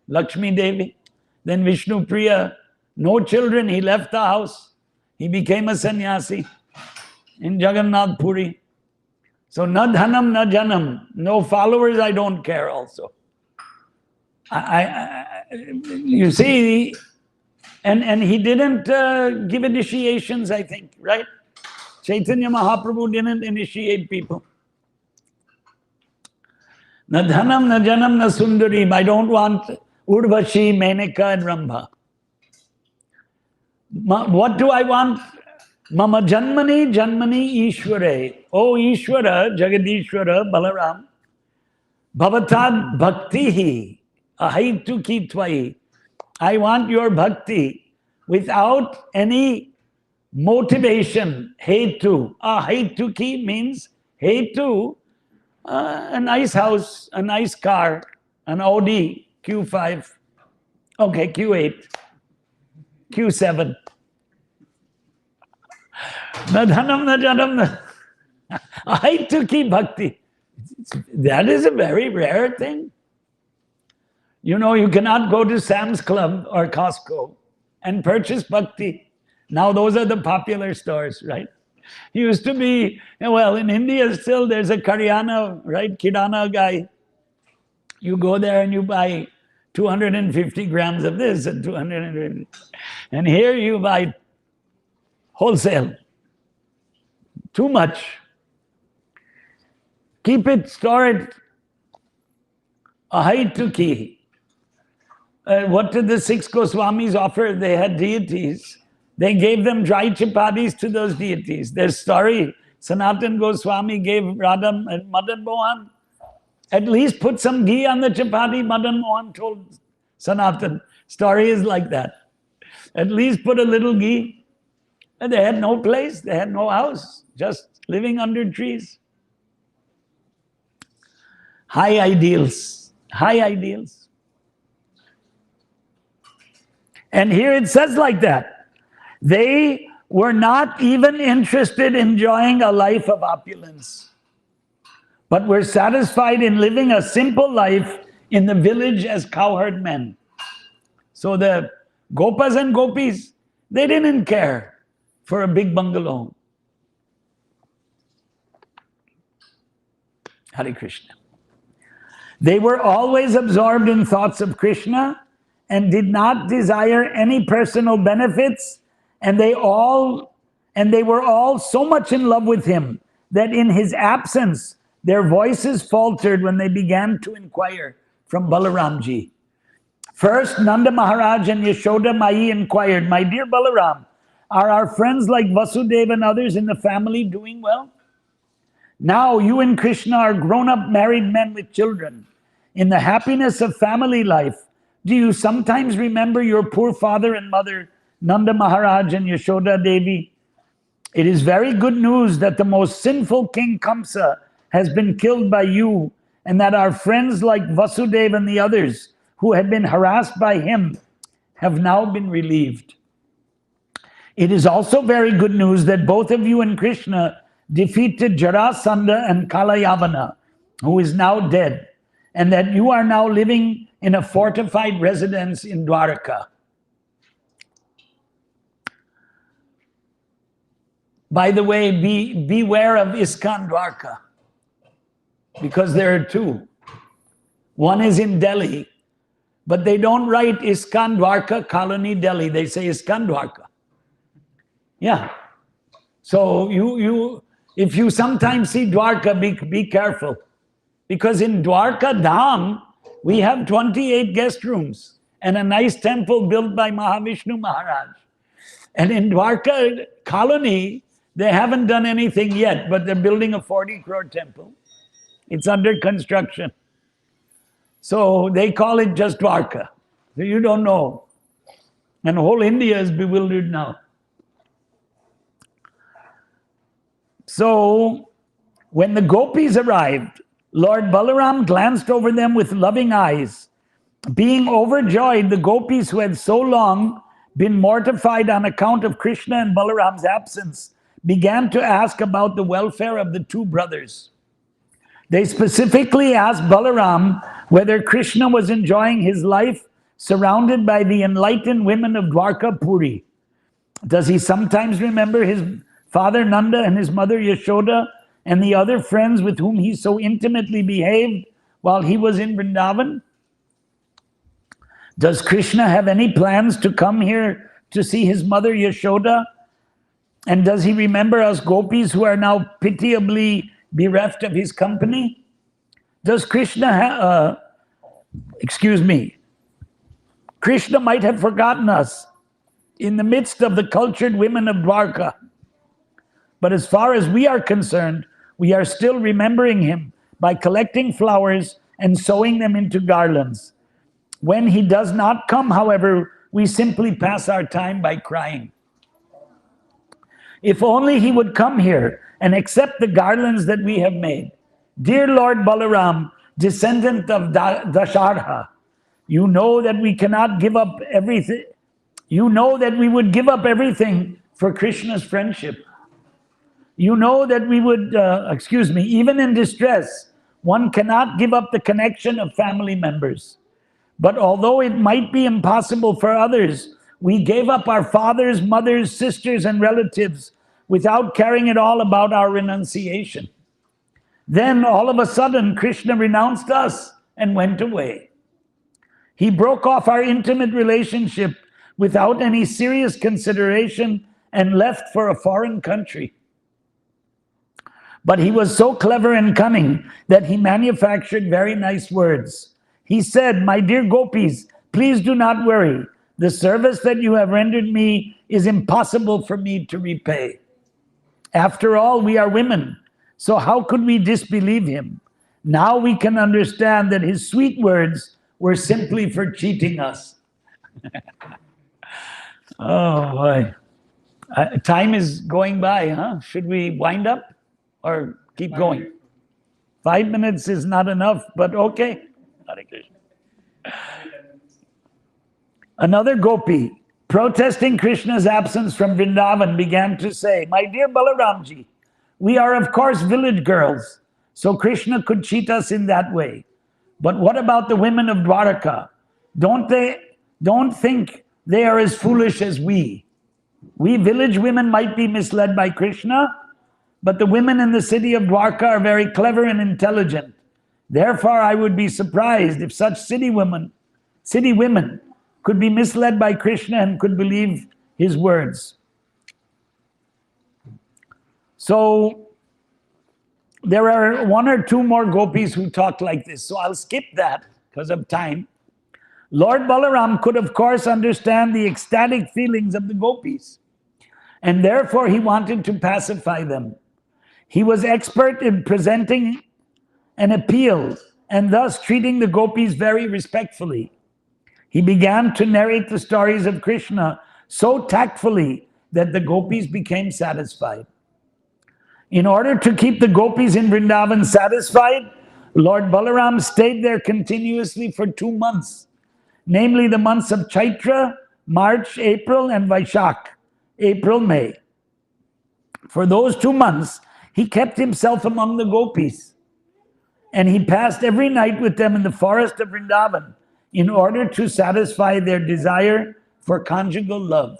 Speaker 1: Lakshmi Devi. Then Vishnu Priya, no children, he left the house. He became a sannyasi in Jagannath Puri. So, na dhanam, na janam. No followers, I don't care also. You see, and he didn't give initiations, I think, right? Chaitanya Mahaprabhu didn't initiate people. Na dhanam, na janam, na sundarim. I don't want Urvashi, Menaka, and Rambha. What do I want? Mama Janmani, Janmani Ishware. Oh Ishwara, Jagadishwara, Balaram. Bhavatad Bhaktihi. Ahaitu ki tvai. I want your bhakti without any motivation. Hetu. Ahaitu ki means hetu, a nice house, a nice car, an Audi Q5. Okay, Q8, Q7. Na dhanam na janam na. Ahaitu ki bhakti. That is a very rare thing. You know, you cannot go to Sam's Club or Costco and purchase bhakti. Now those are the popular stores, right? Used to be, well, in India still there's a Karyana, right? Kirana guy. You go there and you buy 250 grams of this and 250. And here you buy wholesale. Too much. Keep it, store it. Ahaitu ki. What did the 6 Goswamis offer? They had deities. They gave them dry chapatis to those deities. Their story, Sanatan Goswami gave Radha and Madan Mohan, at least put some ghee on the chapati. Madan Mohan told Sanatan. Story is like that. At least put a little ghee. And they had no place, they had no house, just living under trees. High ideals. High ideals. And here it says like that. They were not even interested in enjoying a life of opulence, but were satisfied in living a simple life in the village as cowherd men. So the Gopas and Gopis, they didn't care for a big bungalow. Hare Krishna. They were always absorbed in thoughts of Krishna and did not desire any personal benefits, and they were all so much in love with him that in his absence their voices faltered when they began to inquire from Balaramji. First, Nanda Maharaj and Yashoda Mai inquired, "My dear Balaram, are our friends like Vasudeva and others in the family doing well? Now you and Krishna are grown-up married men with children. In the happiness of family life, do you sometimes remember your poor father and mother, Nanda Maharaj and Yashoda Devi? It is very good news that the most sinful king Kamsa has been killed by you, and that our friends like Vasudeva and the others who had been harassed by him have now been relieved. It is also very good news that both of you and Krishna defeated Jarasandha and Kalayavana, who is now dead, and that you are now living in a fortified residence in Dwarka. By the way, beware of ISKCON Dwarka, because there are two. One is in Delhi, but they don't write ISKCON Dwarka Colony Delhi. They say ISKCON Dwarka. Yeah. So if you sometimes see Dwarka, be careful. Because in Dwarka Dham, we have 28 guest rooms and a nice temple built by Mahavishnu Maharaj. And in Dwarka Colony, they haven't done anything yet, but they're building a 40 crore temple. It's under construction. So they call it just Dwarka. So you don't know. And whole India is bewildered now. So when the gopis arrived, Lord Balaram glanced over them with loving eyes. Being overjoyed, the gopis who had so long been mortified on account of Krishna and Balaram's absence began to ask about the welfare of the two brothers. They specifically asked Balaram whether Krishna was enjoying his life surrounded by the enlightened women of Dwarka Puri. Does he sometimes remember his father Nanda and his mother Yashoda and the other friends with whom he so intimately behaved while he was in Vrindavan? Does Krishna have any plans to come here to see his mother Yashoda? And does he remember us gopis who are now pitiably bereft of his company? Does Krishna Krishna might have forgotten us in the midst of the cultured women of Dwarka. But as far as we are concerned, we are still remembering him by collecting flowers and sewing them into garlands. When he does not come, however, we simply pass our time by crying. If only he would come here and accept the garlands that we have made. Dear Lord Balaram, descendant of Dasharha, you know that we cannot give up everything. You know that we would give up everything for Krishna's friendship. You know that we would, even in distress, one cannot give up the connection of family members. But although it might be impossible for others, we gave up our fathers, mothers, sisters, and relatives without caring at all about our renunciation. Then all of a sudden, Krishna renounced us and went away. He broke off our intimate relationship without any serious consideration and left for a foreign country. But he was so clever and cunning that he manufactured very nice words. He said, "My dear gopis, please do not worry. The service that you have rendered me is impossible for me to repay. After all, we are women, so how could we disbelieve him? Now we can understand that his sweet words were simply for cheating us." Oh boy. Time is going by, huh? Should we wind up or keep going? 5 minutes is not enough, but okay. Hare Krishna. Another gopi, protesting Krishna's absence from Vrindavan, began to say, "My dear Balaramji, we are of course village girls, so Krishna could cheat us in that way. But what about the women of Dwaraka? Don't think they are as foolish as we. We village women might be misled by Krishna, but the women in the city of Dwarka are very clever and intelligent. Therefore, I would be surprised if such city women could be misled by Krishna and could believe his words." So there are one or two more gopis who talk like this. So I'll skip that because of time. Lord Balaram could, of course, understand the ecstatic feelings of the gopis, and therefore he wanted to pacify them. He was expert in presenting an appeal and thus treating the gopis very respectfully. He began to narrate the stories of Krishna so tactfully that the gopis became satisfied. In order to keep the gopis in Vrindavan satisfied, Lord Balaram stayed there continuously for 2 months, namely the months of Chaitra, March, April, and Vaishak, April, May. For those 2 months, he kept himself among the gopis. and he passed every night with them in the forest of Vrindavan in order to satisfy their desire for conjugal love.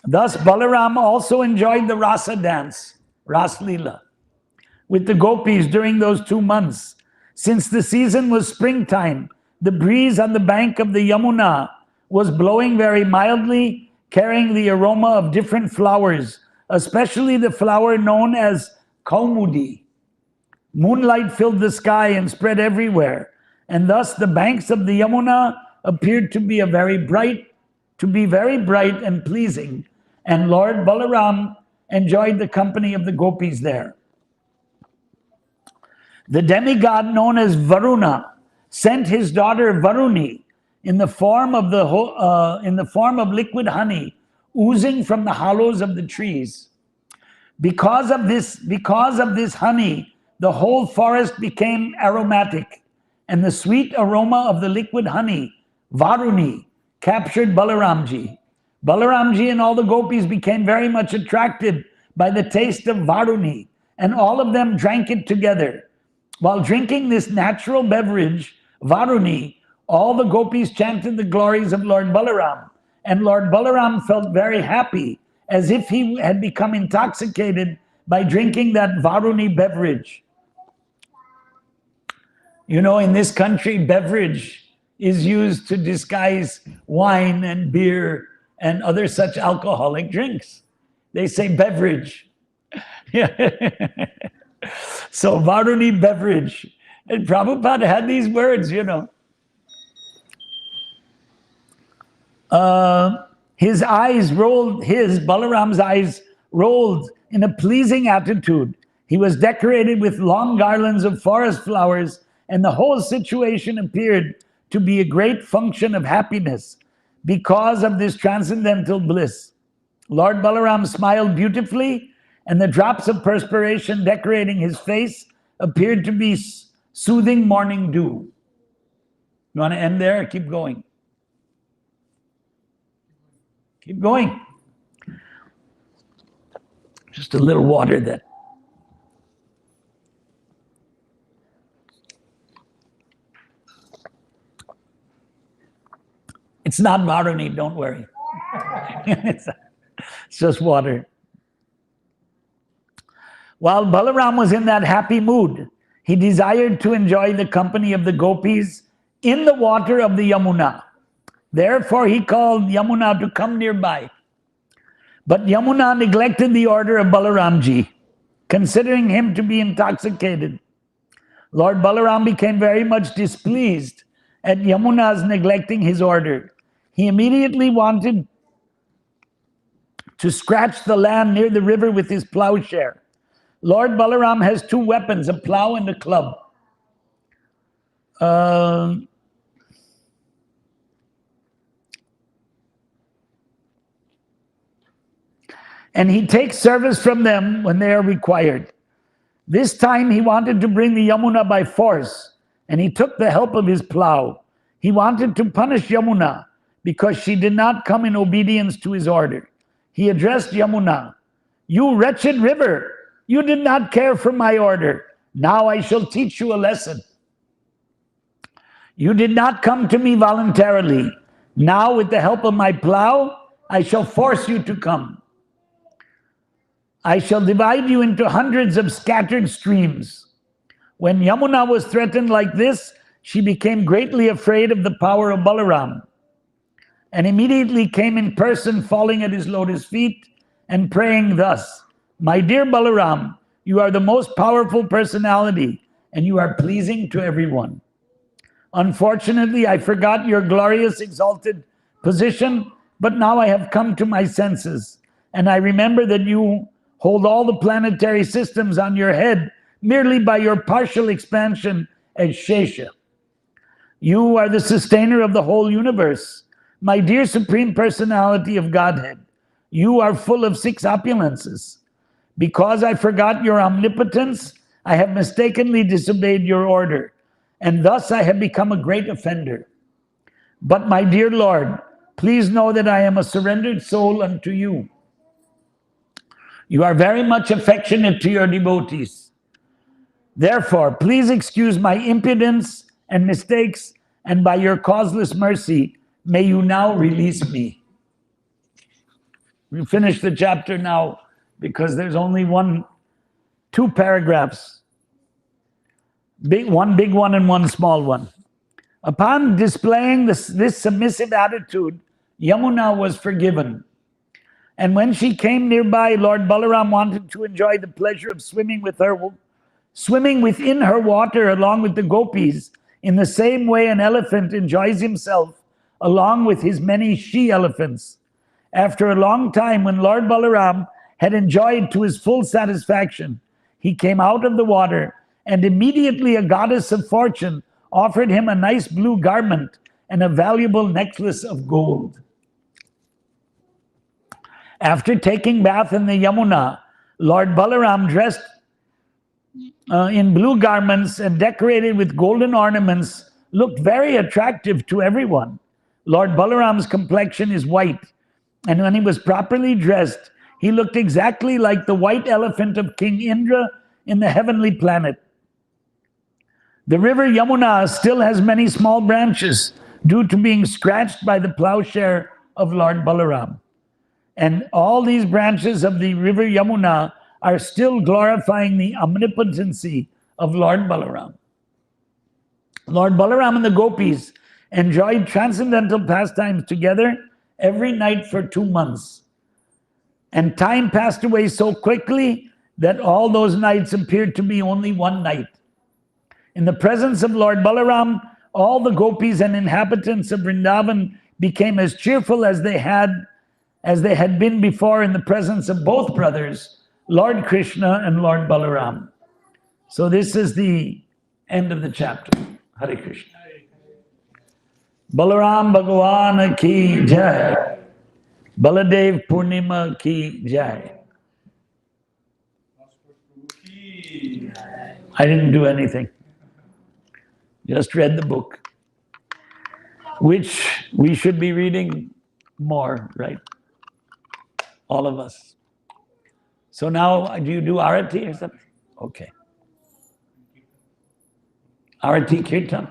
Speaker 1: Thus, Balaram also enjoyed the Rasa dance, Ras Leela, with the gopis during those 2 months. Since the season was springtime, the breeze on the bank of the Yamuna was blowing very mildly, carrying the aroma of different flowers, especially the flower known as Kaumudi. Moonlight filled the sky and spread everywhere, and thus the banks of the Yamuna appeared to be very bright and pleasing, and Lord Balaram enjoyed the company of the gopis there. The demigod known as Varuna sent his daughter Varuni in the form of liquid honey oozing from the hollows of the trees. Because of this honey, the whole forest became aromatic, and the sweet aroma of the liquid honey, Varuni, captured Balaramji. Balaramji and all the gopis became very much attracted by the taste of Varuni, and all of them drank it together. While drinking this natural beverage, Varuni, all the gopis chanted the glories of Lord Balaram, and Lord Balaram felt very happy, as if he had become intoxicated by drinking that Varuni beverage. You know, in this country, beverage is used to disguise wine and beer and other such alcoholic drinks. They say beverage. So Varuni beverage. And Prabhupada had these words, you know. Balaram's eyes rolled in a pleasing attitude. He was decorated with long garlands of forest flowers, and the whole situation appeared to be a great function of happiness because of this transcendental bliss. Lord Balaram smiled beautifully, and the drops of perspiration decorating his face appeared to be soothing morning dew. You want to end there or keep going? Keep going. Just a little water then. It's not Varuni, don't worry. It's just water. While Balaram was in that happy mood, he desired to enjoy the company of the gopis in the water of the Yamuna. Therefore, he called Yamuna to come nearby. But Yamuna neglected the order of Balaramji, considering him to be intoxicated. Lord Balaram became very much displeased at Yamuna's neglecting his order. He immediately wanted to scratch the land near the river with his plowshare. Lord Balaram has 2 weapons, a plow and a club. And he takes service from them when they are required. This time he wanted to bring the Yamuna by force, and he took the help of his plow. He wanted to punish Yamuna because she did not come in obedience to his order. He addressed Yamuna, "You wretched river, you did not care for my order. Now I shall teach you a lesson. You did not come to me voluntarily. Now with the help of my plow, I shall force you to come. I shall divide you into hundreds of scattered streams." When Yamuna was threatened like this, she became greatly afraid of the power of Balaram, and immediately came in person, falling at his lotus feet and praying thus, "My dear Balaram, you are the most powerful personality, and you are pleasing to everyone. Unfortunately, I forgot your glorious exalted position, but now I have come to my senses, and I remember that you hold all the planetary systems on your head merely by your partial expansion as Shesha. You are the sustainer of the whole universe. My dear Supreme Personality of Godhead, you are full of 6 opulences. Because I forgot your omnipotence, I have mistakenly disobeyed your order, and thus I have become a great offender. But my dear Lord, please know that I am a surrendered soul unto you. You are very much affectionate to your devotees. Therefore, please excuse my impudence and mistakes, and by your causeless mercy, may you now release me. We finish the chapter now because there's only two paragraphs. One big one and one small one. Upon displaying this submissive attitude, Yamuna was forgiven. And when she came nearby, Lord Balaram wanted to enjoy the pleasure of swimming within her water along with the gopis, in the same way an elephant enjoys himself along with his many she-elephants. After a long time, when Lord Balaram had enjoyed to his full satisfaction, he came out of the water, and immediately a goddess of fortune offered him a nice blue garment and a valuable necklace of gold. After taking bath in the Yamuna, Lord Balaram, dressed in blue garments and decorated with golden ornaments, looked very attractive to everyone. Lord Balaram's complexion is white, and when he was properly dressed, he looked exactly like the white elephant of King Indra in the heavenly planet. The river Yamuna still has many small branches due to being scratched by the plowshare of Lord Balaram. And all these branches of the river Yamuna are still glorifying the omnipotency of Lord Balaram. Lord Balaram and the gopis enjoyed transcendental pastimes together every night for 2 months. And time passed away so quickly that all those nights appeared to be only one night. In the presence of Lord Balaram, all the gopis and inhabitants of Vrindavan became as cheerful as they had been before in the presence of both brothers, Lord Krishna and Lord Balaram. So this is the end of the chapter. Hare Krishna. Balaram Bhagavan ki jai. Baladev Purnima ki jai. I didn't do anything. Just read the book, which we should be reading more, right? All of us. So now, do you do Arati or something? Okay. Arati Kirtan.